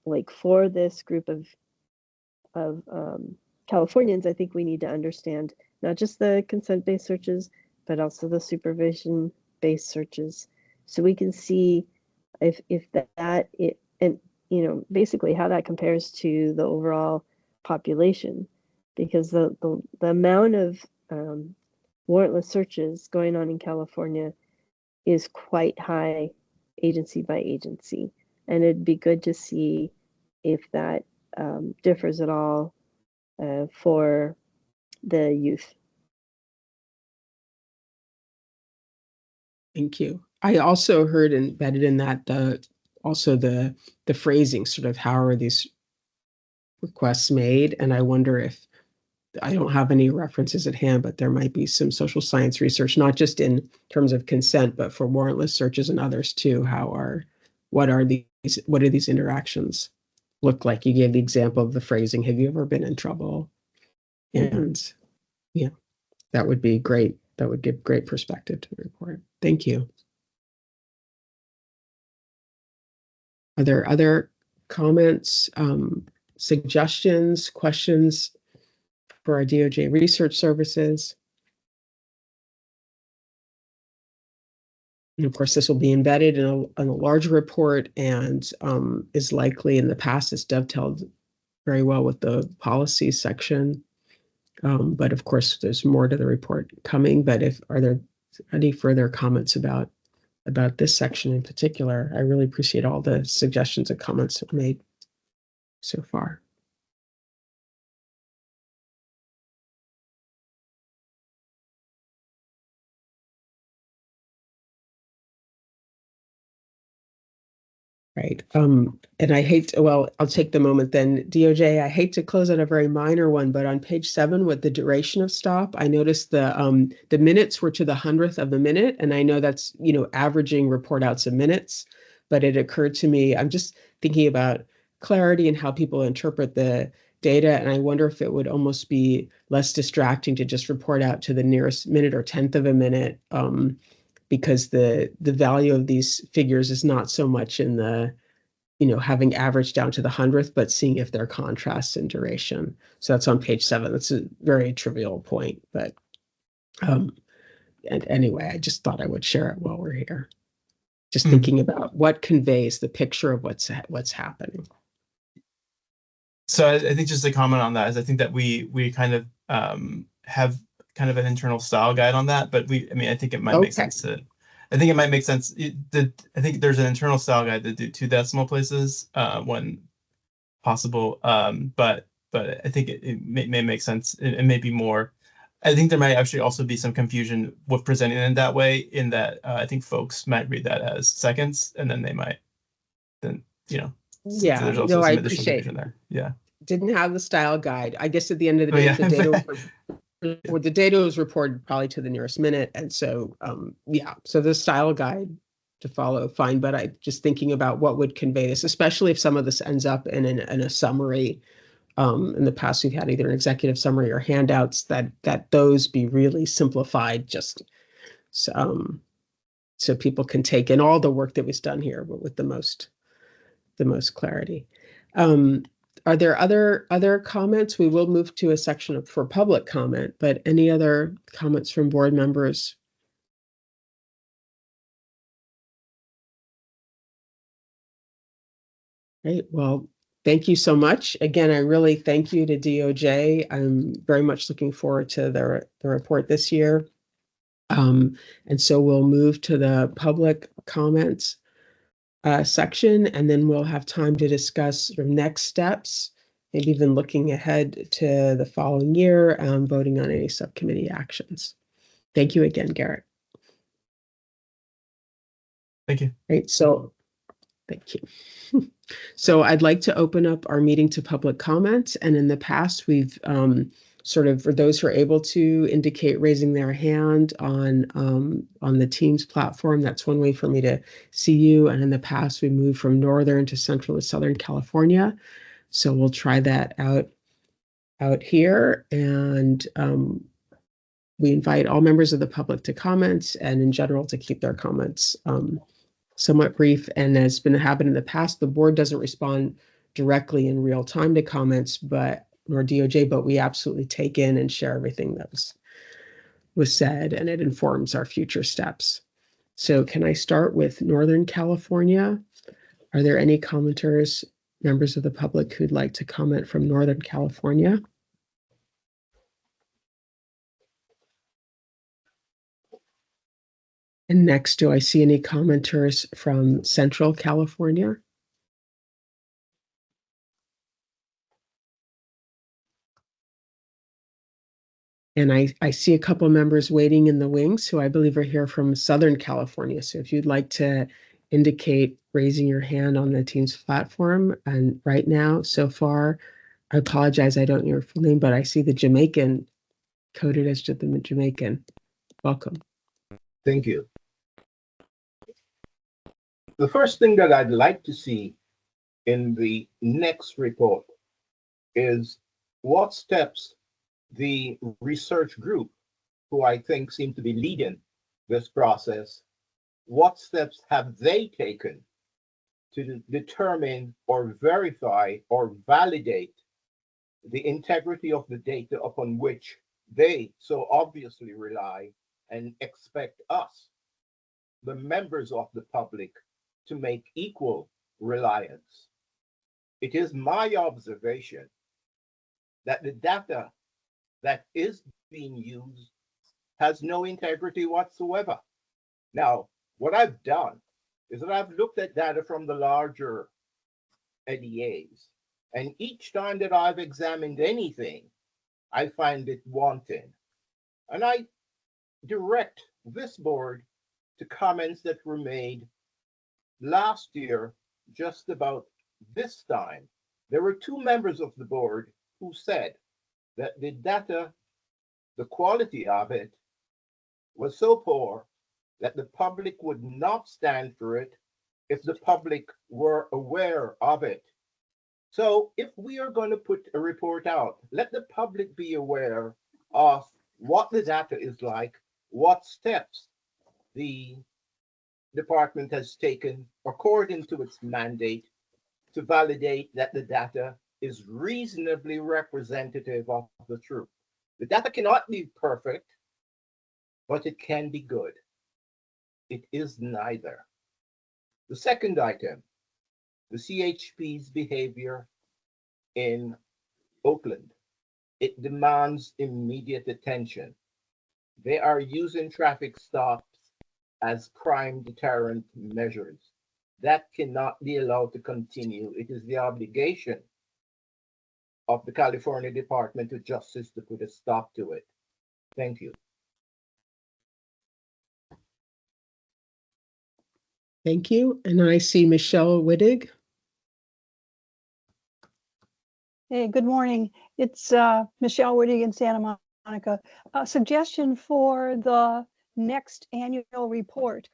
like for this group of Californians, I think we need to understand not just the consent-based searches, but also the supervision-based searches, so we can see if and basically how that compares to the overall population, because the amount of warrantless searches going on in California is quite high, agency by agency, and it'd be good to see if that differs at all for the youth. Thank you. I also heard embedded in that the phrasing, sort of how are these requests made, and I wonder if, I don't have any references at hand, but there might be some social science research, not just in terms of consent, but for warrantless searches and others too. What do these interactions look like? You gave the example of the phrasing, have you ever been in trouble? And yeah, that would be great. That would give great perspective to the report. Thank you. Are there other comments, suggestions, questions for our DOJ research services? And of course, this will be embedded in a larger report, and is likely, in the past, it's dovetailed very well with the policy section. But of course, there's more to the report coming. But are there any further comments about this section in particular? I really appreciate all the suggestions and comments that were made so far. Right. And I hate to, well, I'll take the moment then. DOJ, I hate to close on a very minor one, but on page 7 with the duration of stop, I noticed the minutes were to the 100th of the minute. And I know that's, averaging report outs of minutes, but it occurred to me, I'm just thinking about clarity and how people interpret the data. And I wonder if it would almost be less distracting to just report out to the nearest minute or 10th of a minute, because the value of these figures is not so much in the, having averaged down to the 100th, but seeing if there are contrasts in duration. So that's on page 7. That's a very trivial point, but and anyway, I just thought I would share it while we're here. Just thinking about what conveys the picture of what's happening. So I think just to comment on that is, I think that we kind of have kind of an internal style guide on that, but I think it might make sense to, I think it might make sense. I think there's an internal style guide that do 2 decimal places when possible. But I think it may make sense. It may be more. I think there might actually also be some confusion with presenting it in that way, in that I think folks might read that as seconds, and then they might Yeah, there's also I some additional appreciate confusion there. Yeah. Didn't have the style guide. I guess at the end of the day, the data was reported probably to the nearest minute. And so, so the style guide to follow, fine. But I just thinking about what would convey this, especially if some of this ends up in a summary. In the past, we've had either an executive summary or handouts, that those be really simplified, just so people can take in all the work that was done here, but with the most clarity. Are there other comments? We will move to a section for public comment, but any other comments from board members? Right. Well, thank you so much. Again, I really thank you to DOJ. I'm very much looking forward to the report this year. And so we'll move to the public comments section, and then we'll have time to discuss sort of next steps, maybe even looking ahead to the following year, voting on any subcommittee actions. Thank you again, Garrett. Thank you. Great. So thank you. So I'd like to open up our meeting to public comments. And in the past, we've sort of, for those who are able to indicate raising their hand on the Teams platform. That's one way for me to see you. And in the past, we moved from Northern to Central to Southern California. So we'll try that out here. And we invite all members of the public to comment, and in general to keep their comments somewhat brief. And as been a habit in the past, the board doesn't respond directly in real time to comments, nor DOJ, but we absolutely take in and share everything that was said, and it informs our future steps. So can I start with Northern California? Are there any commenters, members of the public, who'd like to comment from Northern California? And next, do I see any commenters from Central California? And I see a couple members waiting in the wings who I believe are here from Southern California. So if you'd like to indicate raising your hand on the Teams platform, and right now, so far, I apologize, I don't know your full name, but I see the Jamaican coded as the Jamaican. Welcome. Thank you. The first thing that I'd like to see in the next report is what steps the research group, who I think seem to be leading this process, what steps have they taken to determine or verify or validate the integrity of the data upon which they so obviously rely and expect us, the members of the public, to make equal reliance. It is my observation that the data that is being used has no integrity whatsoever. Now, what I've done is that I've looked at data from the larger NEAs, and each time that I've examined anything, I find it wanting. And I direct this board to comments that were made last year, just about this time. There were two members of the board who said that the data, the quality of it, was so poor that the public would not stand for it if the public were aware of it. So if we are going to put a report out, let the public be aware of what the data is like, what steps the department has taken according to its mandate to validate that the data is reasonably representative of the truth. The data cannot be perfect, but it can be good. It is neither. The second item, the CHP's behavior in Oakland. It demands immediate attention. They are using traffic stops as crime deterrent measures. That cannot be allowed to continue. It is the obligation of the California Department of Justice to put a stop to it. Thank you. Thank you. And I see Michelle Wittig. Hey, good morning. It's Michelle Wittig in Santa Monica. A suggestion for the next annual report.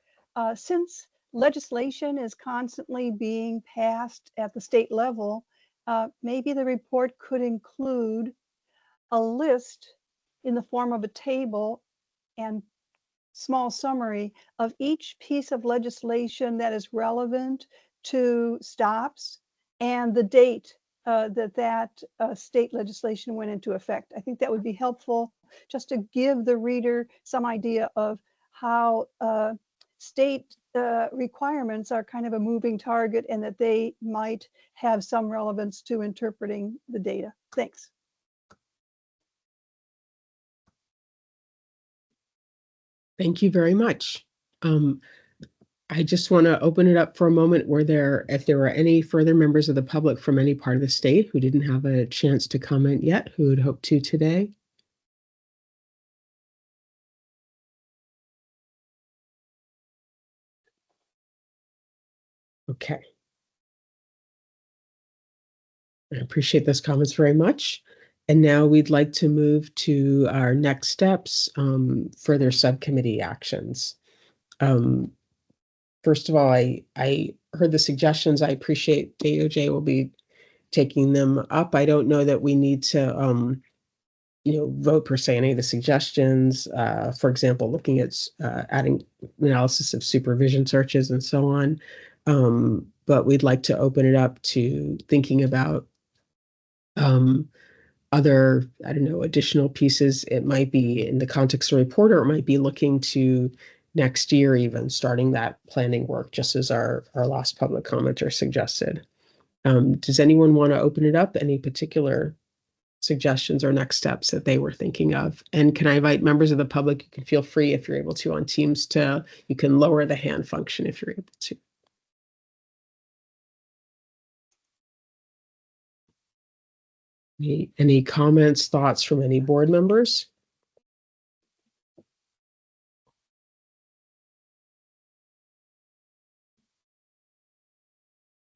Since legislation is constantly being passed at the state level, maybe the report could include a list in the form of a table and small summary of each piece of legislation that is relevant to stops and the date that state legislation went into effect. I think that would be helpful just to give the reader some idea of how state requirements are kind of a moving target and that they might have some relevance to interpreting the data. Thanks. Thank you very much. I just want to open it up for a moment. If there were any further members of the public from any part of the state who didn't have a chance to comment yet, who would hope to today? Okay. I appreciate those comments very much. And now we'd like to move to our next steps, further subcommittee actions. First of all, I heard the suggestions. I appreciate DOJ will be taking them up. I don't know that we need to, vote per se any of the suggestions. For example, looking at adding analysis of supervision searches and so on. But we'd like to open it up to thinking about other, I don't know, additional pieces. It might be in the context of the report, or it might be looking to next year, even starting that planning work, just as our last public commenter suggested. Does anyone want to open it up? Any particular suggestions or next steps that they were thinking of? And can I invite members of the public? You can feel free, if you're able to, on Teams, you can lower the hand function if you're able to. Any comments, thoughts from any board members?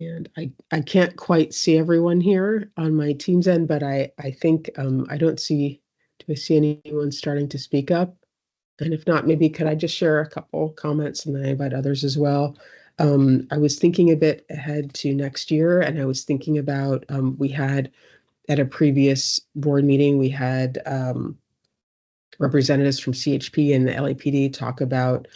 And I can't quite see everyone here on my Teams end, but I think I don't see, do I see anyone starting to speak up? And if not, maybe could I just share a couple comments and then I invite others as well. I was thinking a bit ahead to next year, and I was thinking about, we had at a previous board meeting, we had representatives from CHP and the LAPD talk about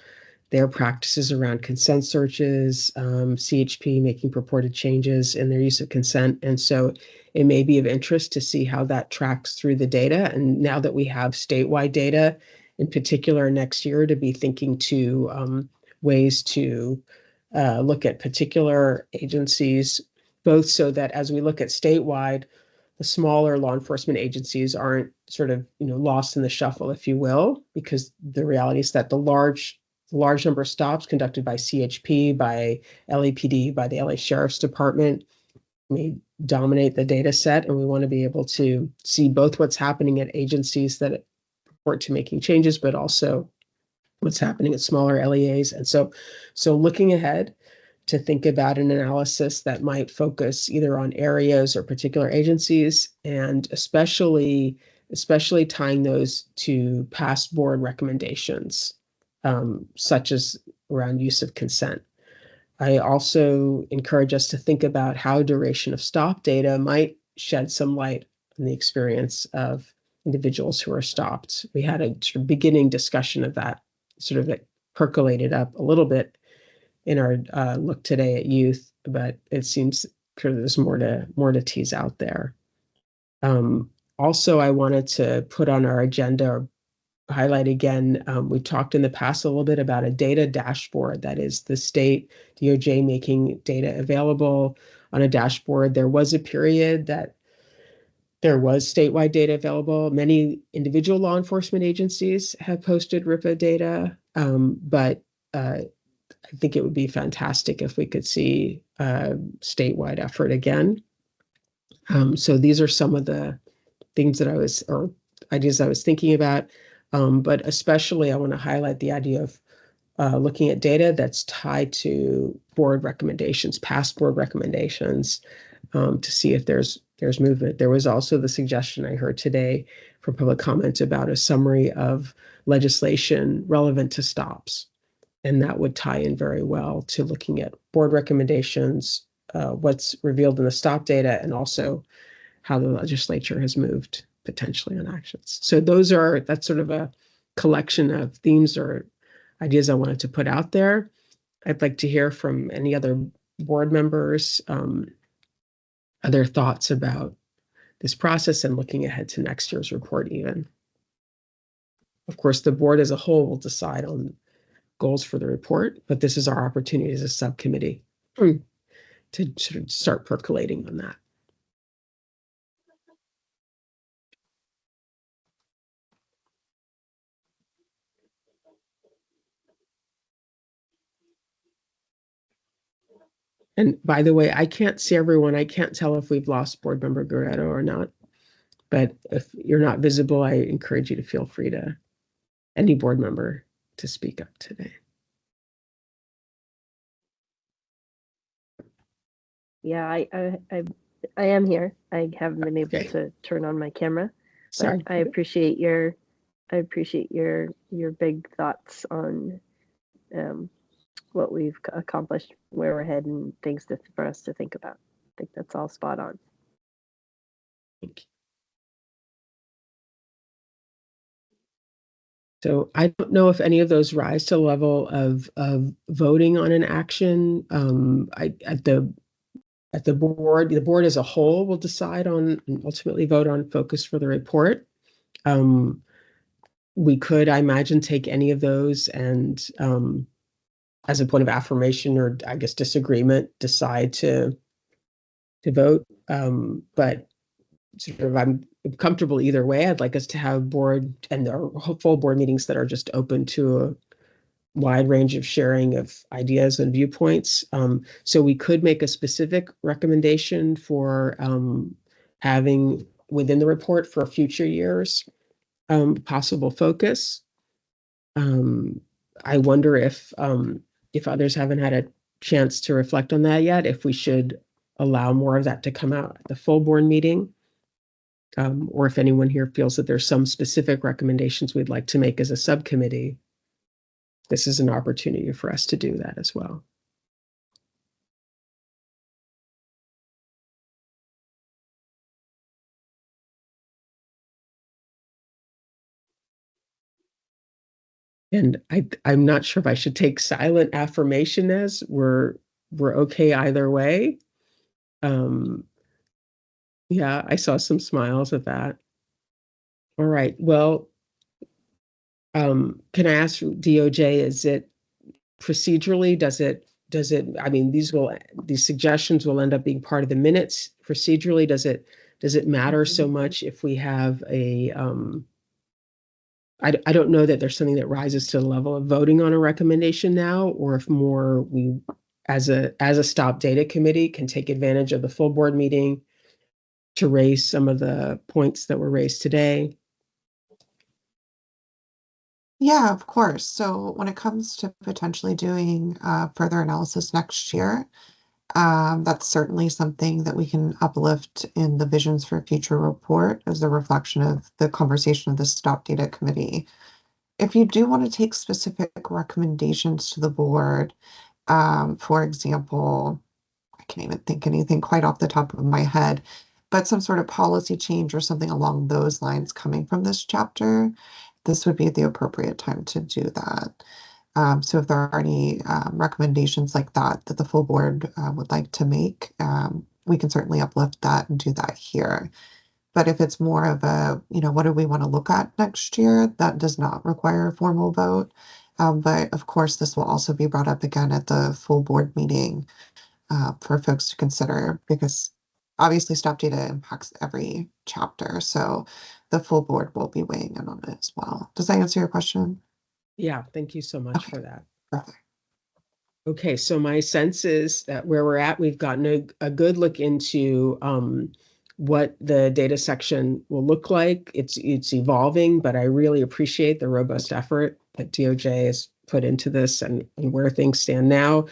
their practices around consent searches, CHP making purported changes in their use of consent. And so it may be of interest to see how that tracks through the data. And now that we have statewide data, in particular next year, to be thinking to ways to look at particular agencies, both so that as we look at statewide, the smaller law enforcement agencies aren't sort of, lost in the shuffle, if you will, because the reality is that the large number of stops conducted by CHP, by LAPD, by the LA Sheriff's Department may dominate the data set, and we want to be able to see both what's happening at agencies that purport to making changes, but also what's happening at smaller LEAs. And so looking ahead to think about an analysis that might focus either on areas or particular agencies, and especially tying those to past board recommendations, such as around use of consent. I also encourage us to think about how duration of stop data might shed some light on the experience of individuals who are stopped. We had a sort of beginning discussion of that, sort of it percolated up a little bit in our look today at youth, but it seems sort of there's more to tease out there. Also, I wanted to put on our agenda, or highlight again, we talked in the past a little bit about a data dashboard, that is the state DOJ making data available on a dashboard. There was a period that there was statewide data available. Many individual law enforcement agencies have posted RIPA data, but I think it would be fantastic if we could see a statewide effort again. So these are some of the things that or ideas I was thinking about. But especially I want to highlight the idea of looking at data that's tied to board recommendations, past board recommendations, to see if there's movement. There was also the suggestion I heard today from public comment about a summary of legislation relevant to stops. And that would tie in very well to looking at board recommendations, what's revealed in the stop data, and also how the legislature has moved potentially on actions. So that's sort of a collection of themes or ideas I wanted to put out there. I'd like to hear from any other board members, other thoughts about this process and looking ahead to next year's report even. Of course, the board as a whole will decide on goals for the report, but this is our opportunity as a subcommittee to sort of start percolating on that. And by the way, I can't see everyone. I can't tell if we've lost board member Guerrero or not, but if you're not visible, I encourage you to feel free to, any board member, to speak up today. Yeah, I I am here. I haven't been able Okay. to turn on my camera, Sorry. but I appreciate your big thoughts on what we've accomplished, where we're heading, and things for us to think about. I think that's all spot on. Thank you. So I don't know if any of those rise to the level of voting on an action. At the board as a whole will decide on and ultimately vote on focus for the report. We could, I imagine, take any of those and as a point of affirmation or I guess disagreement, decide to vote. But sort of I'm comfortable either way. I'd like us to have board and our full board meetings that are just open to a wide range of sharing of ideas and viewpoints. So we could make a specific recommendation for having within the report for future years possible focus. I wonder if others haven't had a chance to reflect on that yet, if we should allow more of that to come out at the full board meeting. Or if anyone here feels that there's some specific recommendations we'd like to make as a subcommittee, this is an opportunity for us to do that as well. And I'm not sure if I should take silent affirmation as we're okay either way. Yeah, I saw some smiles at that. All right, well, can I ask DOJ, is it procedurally, does it, I mean, these suggestions will end up being part of the minutes. Procedurally, does it matter so much if we have a, I don't know that there's something that rises to the level of voting on a recommendation now, or if more we, as a stop data committee, can take advantage of the full board meeting to raise some of the points that were raised today. Yeah, of course. So when it comes to potentially doing further analysis next year, that's certainly something that we can uplift in the Visions for Future report as a reflection of the conversation of the Stop Data Committee. If you do want to take specific recommendations to the board, for example, I can't even think anything quite off the top of my head, but some sort of policy change or something along those lines coming from this chapter, this would be the appropriate time to do that. So if there are any recommendations like that that the full board would like to make, we can certainly uplift that and do that here. But if it's more of a, what do we want to look at next year, that does not require a formal vote. But of course, this will also be brought up again at the full board meeting for folks to consider, because obviously stop data impacts every chapter. So the full board will be weighing in on it as well. Does that answer your question? Yeah, thank you so much for that. Perfect. Okay, so my sense is that where we're at, we've gotten a good look into what the data section will look like. It's evolving, but I really appreciate the robust effort that DOJ has put into this and where things stand now.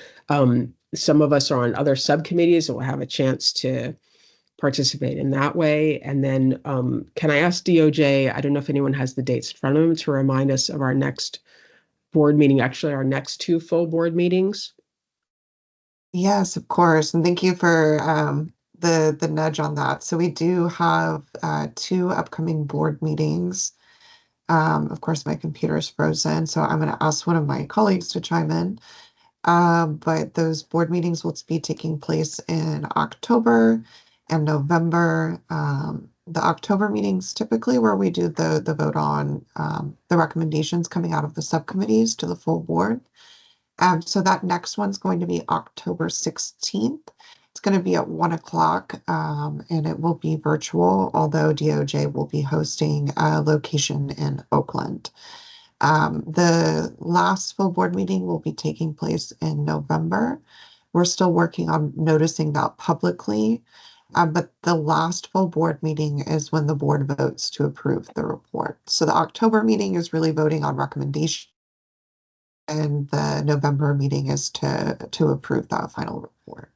Some of us are on other subcommittees and will have a chance to participate in that way. And then can I ask DOJ, I don't know if anyone has the dates in front of them, to remind us of our next board meeting, actually our next two full board meetings? Yes, of course. And thank you for the nudge on that. So we do have two upcoming board meetings. Of course, my computer is frozen, so I'm going to ask one of my colleagues to chime in. But those board meetings will be taking place in October and November. The October meetings typically where we do the vote on the recommendations coming out of the subcommittees to the full board. So that next one's going to be October 16th. It's going to be at 1 o'clock and it will be virtual, although DOJ will be hosting a location in Oakland. The last full board meeting will be taking place in November. We're still working on noticing that publicly, but the last full board meeting is when the board votes to approve the report. So the October meeting is really voting on recommendation, and the November meeting is to approve that final report.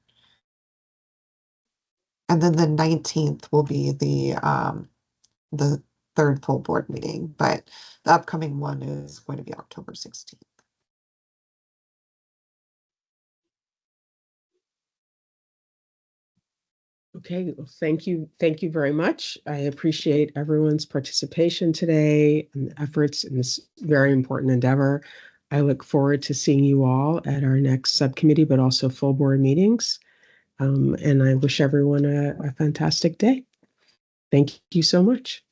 And then the 19th will be the third full board meeting, but the upcoming one is going to be October 16th. Okay, well, thank you. Thank you very much. I appreciate everyone's participation today and efforts in this very important endeavor. I look forward to seeing you all at our next subcommittee, but also full board meetings. And I wish everyone a fantastic day. Thank you so much.